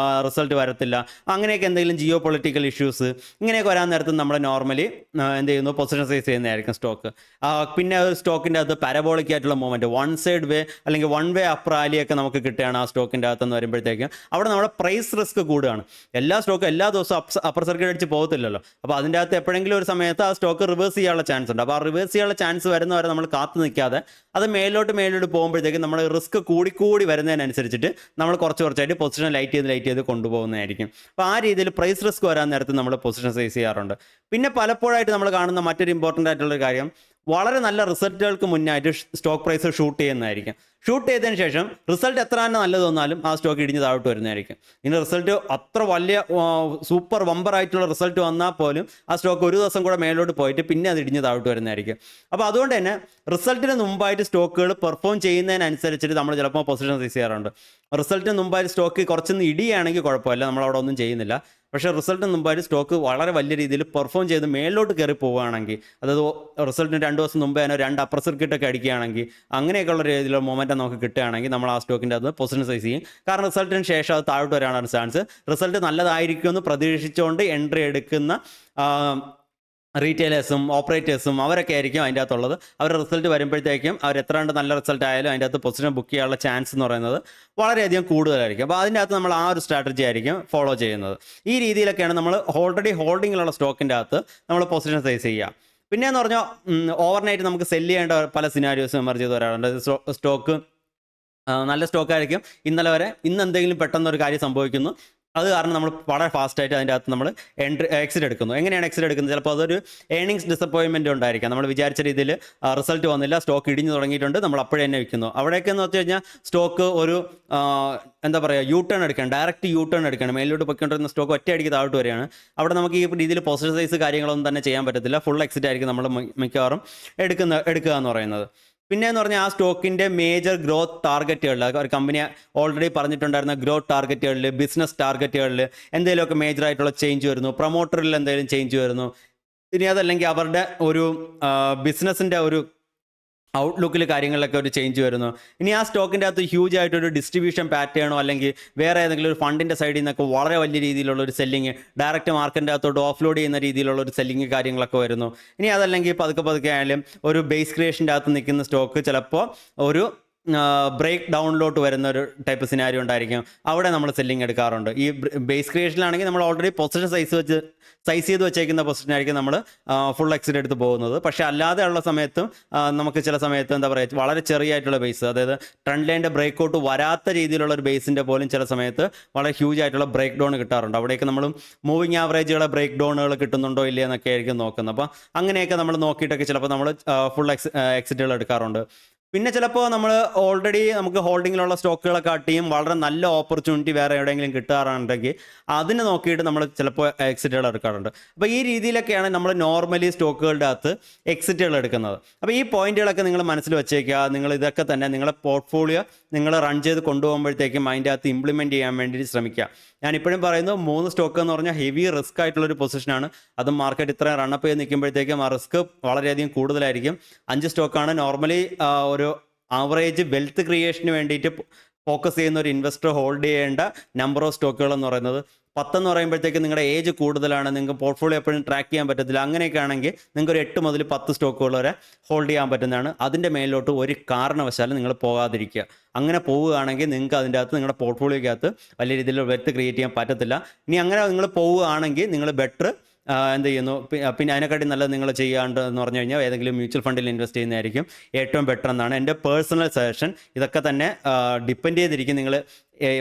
റിസൾട്ട് വരത്തില്ല, അങ്ങനെയൊക്കെ എന്തെങ്കിലും ജിയോ പൊളിറ്റിക്കൽ ഇഷ്യൂസ് ഇങ്ങനെയൊക്കെ വരാൻ നേരത്ത് നമ്മൾ നോർമലി എന്ത് ചെയ്യുന്നു, പൊസിഷൻ സൈസ് ചെയ്യുന്നതായിരിക്കും സ്റ്റോക്ക്. പിന്നെ സ്റ്റോക്കിൻ്റെ അകത്ത് പാരബോളിക് ആയിട്ടുള്ള മൂവ്മെൻറ്റ്, വൺ സൈഡ് വേ അല്ലെങ്കിൽ വൺ വേ അപ്പ് റാലിയൊക്കെ നമുക്ക് കിട്ടുകയാണ് ആ സ്റ്റോക്കിൻ്റെ അകത്തെന്ന് വരുമ്പോഴത്തേക്കും അവിടെ നമ്മുടെ പ്രൈസ് റിസ്ക് കൂടുകയാണ്. എല്ലാ സ്റ്റോക്കും എല്ലാ ദിവസവും അപ്പർ സർക്യൂട്ട് അടിച്ച് പോകത്തില്ലല്ലോ. അപ്പോൾ അപ്പോൾ അതിൻ്റെ അകത്ത് എപ്പോഴെങ്കിലും ഒരു സമയത്ത് ആ സ്റ്റോക്ക് റിവേഴ്സ് ചെയ്യാനുള്ള ചാൻസ് ഉണ്ട്. അപ്പോൾ ആ റിവേഴ്സ് ചെയ്യാനുള്ള ചാൻസ് വരുന്നവരെ നമ്മൾ കാത്തു നിൽക്കാതെ അത് മേലോട്ട് പോകുമ്പോഴത്തേക്കും നമ്മൾ റിസ്ക് കൂടി വരുന്നതിനനുസരിച്ചിട്ട് നമ്മൾ കുറച്ചായിട്ട് പൊസിഷൻ ലൈറ്റ് ചെയ്ത് കൊണ്ടുപോകുന്നതായിരിക്കും. അപ്പോൾ ആ രീതിയിൽ പ്രൈസ് റിസ്ക് വരാൻ നേരത്ത് നമ്മൾ പൊസിഷൻ സൈസ് ചെയ്യാറുണ്ട്. പിന്നെ പലപ്പോഴായിട്ട് നമ്മൾ കാണുന്ന മറ്റൊരു ഇമ്പോർട്ടൻ്റ് ആയിട്ടുള്ളൊരു കാര്യം, വളരെ നല്ല റിസൾട്ടുകൾക്ക് മുന്നായിട്ട് സ്റ്റോക്ക് പ്രൈസ് ഷൂട്ട് ചെയ്യുന്നതായിരിക്കും. ഷൂട്ട് ചെയ്തതിന് ശേഷം റിസൾട്ട് എത്ര തന്നെ നല്ലത് വന്നാലും ആ സ്റ്റോക്ക് ഇടിഞ്ഞ് താഴോട്ട് വരുന്നതായിരിക്കും. ഇനി റിസൾട്ട് അത്ര വലിയ സൂപ്പർ വമ്പറായിട്ടുള്ള റിസൾട്ട് വന്നാൽ പോലും ആ സ്റ്റോക്ക് ഒരു ദിവസം കൂടെ മേലോട്ട് പോയിട്ട് പിന്നെ അത് ഇടിഞ്ഞ് താഴോട്ട് വരുന്നതായിരിക്കും. അപ്പോൾ അതുകൊണ്ട് തന്നെ റിസൾട്ടിന് മുമ്പായിട്ട് സ്റ്റോക്കുകൾ പെർഫോം ചെയ്യുന്നതിനനുസരിച്ചിട്ട് നമ്മൾ ചിലപ്പോൾ പൊസിഷൻ സൈസ് ചെയ്യാറുണ്ട്. റിസൾട്ടിന് മുമ്പായിട്ട് സ്റ്റോക്ക് കുറച്ചൊന്ന് ഇടിയാണെങ്കിൽ കുഴപ്പമില്ല, നമ്മളവിടെ ഒന്നും ചെയ്യുന്നില്ല. പക്ഷേ റിസൾട്ടിന് മുമ്പായിട്ട് സ്റ്റോക്ക് വളരെ വലിയ രീതിയിൽ പെർഫോം ചെയ്ത് മേലോട്ട് കയറി പോവുകയാണെങ്കിൽ, അതായത് റിസൾട്ടിന് 2 ദിവസം മുമ്പേ തന്നെ 2 അപ്പർ സർക്യൂട്ടൊക്കെ അടിക്കുകയാണെങ്കിൽ, അങ്ങനെയൊക്കെയുള്ള രീതിയിലുള്ള മൊമെൻറ്റം നമുക്ക് കിട്ടുകയാണെങ്കിൽ നമ്മൾ ആ സ്റ്റോക്കിൻ്റെ അത് പൊസിഷൻ സൈസ് ചെയ്യും. കാരണം റിസൾട്ടിന് ശേഷം അത് താഴോട്ട് വരാനാണ് ചാൻസ്. റിസൾട്ട് നല്ലതായിരിക്കുമെന്ന് പ്രതീക്ഷിച്ചുകൊണ്ട് എൻട്രി എടുക്കുന്ന റീറ്റെയിലേഴ്സും ഓപ്പറേറ്റേഴ്സും അവരൊക്കെ ആയിരിക്കും അതിൻ്റെ അകത്തുള്ളത്. അവരുടെ റിസൾട്ട് വരുമ്പോഴത്തേക്കും അവർ എത്രണ്ട് നല്ല റിസൾട്ട് ആയാലും അതിൻ്റെ അകത്ത് പൊസിഷൻ ബുക്ക് ചെയ്യാനുള്ള ചാൻസ് എന്ന് പറയുന്നത് വളരെയധികം കൂടുതലായിരിക്കും. അപ്പോൾ അതിൻ്റെ അകത്ത് നമ്മൾ ആ ഒരു സ്ട്രാറ്റജി ആയിരിക്കും ഫോളോ ചെയ്യുന്നത്. ഈ രീതിയിലൊക്കെയാണ് നമ്മൾ ഓൾറെഡി ഹോൾഡിങ്ങിലുള്ള സ്റ്റോക്കിൻ്റെ അകത്ത് നമ്മൾ പൊസിഷൻ സൈസ് ചെയ്യുക. പിന്നെയെന്ന് പറഞ്ഞാൽ ഓവർനൈറ്റ് നമുക്ക് സെല്ല് ചെയ്യേണ്ട പല സിനാരിയോസും എമർജ് ചെയ്ത് വരാറുണ്ട്. സ്റ്റോക്ക് നല്ല സ്റ്റോക്കായിരിക്കും, ഇന്ന് എന്തെങ്കിലും പെട്ടെന്നൊരു കാര്യം സംഭവിക്കുന്നു, അത് കാരണം നമ്മൾ വളരെ ഫാസ്റ്റായിട്ട് അതിൻ്റെ അകത്ത് നമ്മൾ എക്സിറ്റ് എടുക്കുന്നു. എങ്ങനെയാണ് എക്സിറ്റ് എടുക്കുന്നത്? ചിലപ്പോൾ അതൊരു ഏണിങ്സ് ഡിസപ്പോയിൻമെൻറ്റ് ഉണ്ടായിരിക്കാം. നമ്മൾ വിചാരിച്ച രീതിയിൽ റിസൾട്ട് വന്നില്ല, സ്റ്റോക്ക് ഇടിഞ്ഞു തുടങ്ങിയിട്ടുണ്ട്, നമ്മൾ അപ്പോഴേ തന്നെ വിൽക്കുന്നു. അവിടെയൊക്കെ എന്ന് വെച്ച് കഴിഞ്ഞാൽ സ്റ്റോക്ക് ഒരു എന്താ പറയുക, ഡയറക്റ്റ് യു ടേൺ എടുക്കുകയാണ്. മേലോട്ട് പൊയ്ക്കൊണ്ടിരുന്ന സ്റ്റോക്ക് ഒറ്റയടിക്ക് താഴോട്ട് വരികയാണ്. അവിടെ നമുക്ക് ഈ രീതിയിൽ പൊസിഷൻ സൈസ് കാര്യങ്ങളൊന്നും തന്നെ ചെയ്യാൻ പറ്റത്തില്ല. ഫുൾ എക്സിറ്റ് ആയിരിക്കും നമ്മൾ മിക്കവാറും എടുക്കുക എന്ന് പറയുന്നത്. പിന്നെയെന്ന് പറഞ്ഞാൽ ആ സ്റ്റോക്കിൻ്റെ മേജർ ഗ്രോത്ത് ടാർഗറ്റുകളിൽ, ഒരു കമ്പനി ഓൾറെഡി പറഞ്ഞിട്ടുണ്ടായിരുന്ന ഗ്രോത്ത് ടാർഗറ്റുകളിൽ, ബിസിനസ് ടാർഗറ്റുകളിൽ എന്തെങ്കിലുമൊക്കെ മേജറായിട്ടുള്ള ചേഞ്ച് വരുന്നു, പ്രൊമോട്ടറിൽ എന്തെങ്കിലും ചേഞ്ച് വരുന്നു, ഇനി അതല്ലെങ്കിൽ അവരുടെ ഒരു ബിസിനസ്സിൻ്റെ ഒരു ഔട്ട്ലുക്കിൽ കാര്യങ്ങളിലൊക്കെ ഒരു ചേഞ്ച് വരുന്നു. ഇനി ആ സ്റ്റോക്കിൻ്റെ അകത്ത് ഹ്യൂജ് ആയിട്ടൊരു ഡിസ്ട്രിബ്യൂഷൻ പാറ്റേണോ അല്ലെങ്കിൽ വേറെ ഏതെങ്കിലും ഒരു ഫണ്ടിൻ്റെ സൈഡിൽ നിന്നൊക്കെ വളരെ വലിയ രീതിയിലുള്ള ഒരു സെല്ലിങ്, ഡയറക്റ്റ് മാർക്കറ്റിൻ്റെ അകത്തോട്ട് ഓഫ്ലോഡ് ചെയ്യുന്ന രീതിയിലുള്ള ഒരു സെല്ലിങ് കാര്യങ്ങളൊക്കെ വരുന്നു. ഇനി അതല്ലെങ്കിൽ പതുക്കെ ആയാലും ഒരു ബേസ് ക്രിയേഷൻ്റെ അകത്ത് നിൽക്കുന്ന സ്റ്റോക്ക് ചിലപ്പോൾ ഒരു ബ്രേക്ക് ഡൗണിലോട്ട് വരുന്ന ഒരു ടൈപ്പ് സിനാരിയോ ഉണ്ടായിരിക്കും. അവിടെ നമ്മൾ സെല്ലിങ് എടുക്കാറുണ്ട്. ഈ ബേസ് ക്രിയേഷനിലാണെങ്കിൽ നമ്മൾ ഓൾറെഡി പൊസിഷൻ സൈസ് ചെയ്ത് വെച്ചേക്കുന്ന പൊസിഷനായിരിക്കും നമ്മൾ ഫുൾ എക്സിറ്റ് എടുത്ത് പോകുന്നത്. പക്ഷേ അല്ലാതെ ഉള്ള സമയത്തും നമുക്ക് ചില സമയത്ത് എന്താ പറയുക, വളരെ ചെറിയായിട്ടുള്ള ബേസ്, അതായത് ട്രെൻഡ് ലൈൻ്റെ ബ്രേക്ക് ഔട്ട് വരാത്ത രീതിയിലുള്ള ഒരു ബേസിൻ്റെ പോലും ചില സമയത്ത് വളരെ ഹ്യൂജ് ആയിട്ടുള്ള ബ്രേക്ക് ഡൗൺ കിട്ടാറുണ്ട്. അവിടെയൊക്കെ നമ്മൾ മൂവിങ് ആവറേജുകളെ ബ്രേക്ക് ഡൗണുകൾ കിട്ടുന്നുണ്ടോ ഇല്ലേ എന്നൊക്കെ ആയിരിക്കും നോക്കുന്നത്. അപ്പോൾ അങ്ങനെയൊക്കെ നമ്മൾ നോക്കിയിട്ടൊക്കെ ചിലപ്പോൾ നമ്മൾ ഫുൾ എക്സിറ്റുകൾ എടുക്കാറുണ്ട്. പിന്നെ ചിലപ്പോൾ നമ്മൾ ഓൾറെഡി നമുക്ക് ഹോൾഡിങ്ങിലുള്ള സ്റ്റോക്കുകളെ കാട്ടിയും വളരെ നല്ല ഓപ്പർച്യൂണിറ്റി വേറെ എവിടെയെങ്കിലും കിട്ടാറുണ്ടെങ്കിൽ അതിന് നോക്കിയിട്ട് നമ്മൾ ചിലപ്പോൾ എക്സിറ്റുകൾ എടുക്കാറുണ്ട്. അപ്പോൾ ഈ രീതിയിലൊക്കെയാണ് നമ്മൾ നോർമലി സ്റ്റോക്കുകളുടെ അകത്ത് എക്സിറ്റുകൾ എടുക്കുന്നത്. അപ്പോൾ ഈ പോയിന്റുകളൊക്കെ നിങ്ങൾ മനസ്സിൽ വെച്ചേക്കുക. നിങ്ങൾ ഇതൊക്കെ തന്നെ നിങ്ങളുടെ പോർട്ട്ഫോളിയോ നിങ്ങൾ റൺ ചെയ്ത് കൊണ്ടുപോകുമ്പോഴത്തേക്കും അതിൻ്റെ അകത്ത് ഇംപ്ലിമെൻറ്റ് ചെയ്യാൻ വേണ്ടി ശ്രമിക്കുക. ഞാനിപ്പോഴും പറയുന്നു, 3 സ്റ്റോക്ക് എന്ന് പറഞ്ഞാൽ ഹെവി റിസ്ക് ആയിട്ടുള്ളൊരു പൊസിഷനാണ്. അതും മാർക്കറ്റ് ഇത്രയും റണ്ണപ്പ് ചെയ്ത് നിൽക്കുമ്പോഴത്തേക്കും ആ റിസ്ക് വളരെയധികം കൂടുതലായിരിക്കും. 5 സ്റ്റോക്കാണ് നോർമലി ഒരു ആവറേജ് വെൽത്ത് ക്രിയേഷന് വേണ്ടിയിട്ട് ഫോക്കസ് ചെയ്യുന്ന ഒരു ഇൻവെസ്റ്റർ ഹോൾഡ് ചെയ്യേണ്ട നമ്പർ ഓഫ് സ്റ്റോക്കുകൾ എന്ന് പറയുന്നത്. 10 എന്ന് പറയുമ്പോഴത്തേക്ക് നിങ്ങളുടെ ഏജ് കൂടുതലാണ്, നിങ്ങൾക്ക് പോർട്ട്ഫോളിയോ എപ്പോഴും ട്രാക്ക് ചെയ്യാൻ പറ്റത്തില്ല. അങ്ങനെയൊക്കെ ആണെങ്കിൽ നിങ്ങൾക്ക് ഒരു 8 മുതൽ 10 സ്റ്റോക്കുകൾ വരെ ഹോൾഡ് ചെയ്യാൻ പറ്റുന്നതാണ്. അതിൻ്റെ മേലോട്ട് ഒരു കാരണവശാലും നിങ്ങൾ പോകാതിരിക്കുക. അങ്ങനെ പോവുകയാണെങ്കിൽ നിങ്ങൾക്ക് അതിൻ്റെ അകത്ത് നിങ്ങളുടെ പോർട്ട്ഫോളിയോക്കകത്ത് വലിയ രീതിയിൽ വെൽത്ത് ക്രിയേറ്റ് ചെയ്യാൻ പറ്റത്തില്ല. ഇനി അങ്ങനെ നിങ്ങൾ പോവുകയാണെങ്കിൽ നിങ്ങൾ ബെറ്റർ എന്ത് ചെയ്യുന്നു, പിന്നെ അതിനെക്കാട്ടി നല്ലത് നിങ്ങൾ ചെയ്യാണ്ട് എന്ന് പറഞ്ഞു കഴിഞ്ഞാൽ ഏതെങ്കിലും മ്യൂച്വൽ ഫണ്ടിൽ ഇൻവെസ്റ്റ് ചെയ്യുന്നതായിരിക്കും ഏറ്റവും ബെറ്റർ എന്നാണ് എൻ്റെ പേഴ്സണൽ സജഷൻ. ഇതൊക്കെ തന്നെ ഡിപ്പെൻഡ് ചെയ്തിരിക്കും നിങ്ങൾ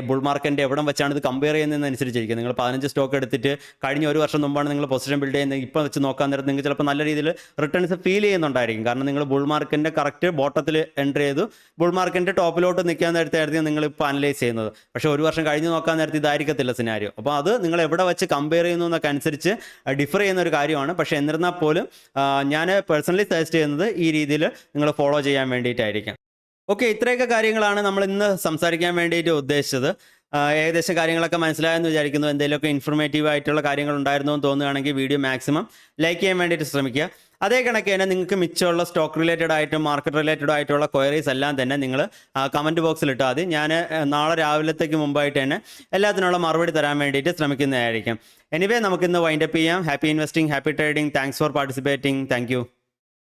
ബുൾ മാർക്കറ്റിൻ്റെ എവിടം വെച്ചാണ് ഇത് കമ്പയർ ചെയ്യുന്നതെന്നനുസരിച്ചിരിക്കും. നിങ്ങൾ 15 സ്റ്റോക്ക് എടുത്തിട്ട് കഴിഞ്ഞ ഒരു വർഷം മുമ്പാണ് നിങ്ങൾ പൊസിഷൻ ബിൽഡ് ചെയ്യുന്നത്, ഇപ്പം വെച്ച് നോക്കാൻ നേരത്ത് നിങ്ങൾക്ക് ചിലപ്പോൾ നല്ല രീതിയിൽ റിട്ടേൺസ് ഫീൽ ചെയ്യുന്നുണ്ടായിരിക്കും. കാരണം നിങ്ങൾ ബുൾ മാർക്കറ്റിൻ്റെ കറക്റ്റ് ബോട്ടത്തിൽ എൻ്റർ ചെയ്തു ബുൾ മാർക്കറ്റിൻ്റെ ടോപ്പിലോട്ട് നിൽക്കാൻ നേരത്തായിരിക്കും നിങ്ങൾ ഇപ്പോൾ അനലൈസ് ചെയ്യുന്നത്. പക്ഷേ ഒരു വർഷം കഴിഞ്ഞ് നോക്കാൻ നേരത്ത് ഇതായിരിക്കത്തില്ല സിനാരിയോ. അപ്പോൾ അത് നിങ്ങൾ എവിടെ വെച്ച് കമ്പയർ ചെയ്യുന്നു എന്നൊക്കെ അനുസരിച്ച് ഡിഫർ ചെയ്യുന്ന ഒരു കാര്യമാണ്. പക്ഷേ എന്നിരുന്നാൽ പോലും ഞാൻ പേഴ്സണലി സജസ്റ്റ് ചെയ്യുന്നത് ഈ രീതിയിൽ നിങ്ങൾ ഫോളോ ചെയ്യാൻ വേണ്ടിയിട്ടായിരിക്കും. ഓക്കെ, ഇത്രയൊക്കെ കാര്യങ്ങളാണ് നമ്മൾ ഇന്ന് സംസാരിക്കാൻ വേണ്ടിയിട്ട് ഉദ്ദേശിച്ചത്. ഏകദേശം കാര്യങ്ങളൊക്കെ മനസ്സിലായെന്ന് വിചാരിക്കുന്നു. എന്തെങ്കിലുമൊക്കെ ഇൻഫോർമേറ്റീവ് ആയിട്ടുള്ള കാര്യങ്ങൾ ഉണ്ടായിരുന്നു എന്ന് തോന്നുകയാണെങ്കിൽ വീഡിയോ മാക്സിമം ലൈക്ക് ചെയ്യാൻ വേണ്ടിയിട്ട് ശ്രമിക്കുക. അതേ കണക്ക് തന്നെ നിങ്ങൾക്ക് മിച്ചമുള്ള സ്റ്റോക്ക് റിലേറ്റഡ് ആയിട്ടും മാർക്കറ്റ് റിലേറ്റഡ് ആയിട്ടുള്ള ക്വയറീസ് എല്ലാം തന്നെ നിങ്ങൾ കമൻറ്റ് ബോക്സിൽ ഇട്ടാൽ മതി. ഞാൻ നാളെ രാവിലത്തേക്ക് മുമ്പായിട്ട് തന്നെ എല്ലാത്തിനുള്ള മറുപടി തരാൻ വേണ്ടിയിട്ട് ശ്രമിക്കുന്നതായിരിക്കും. എനിവേ നമുക്കിന്ന് വൈൻഡപ്പ് ചെയ്യാം. Happy investing, happy trading. Thanks for participating. Thank you.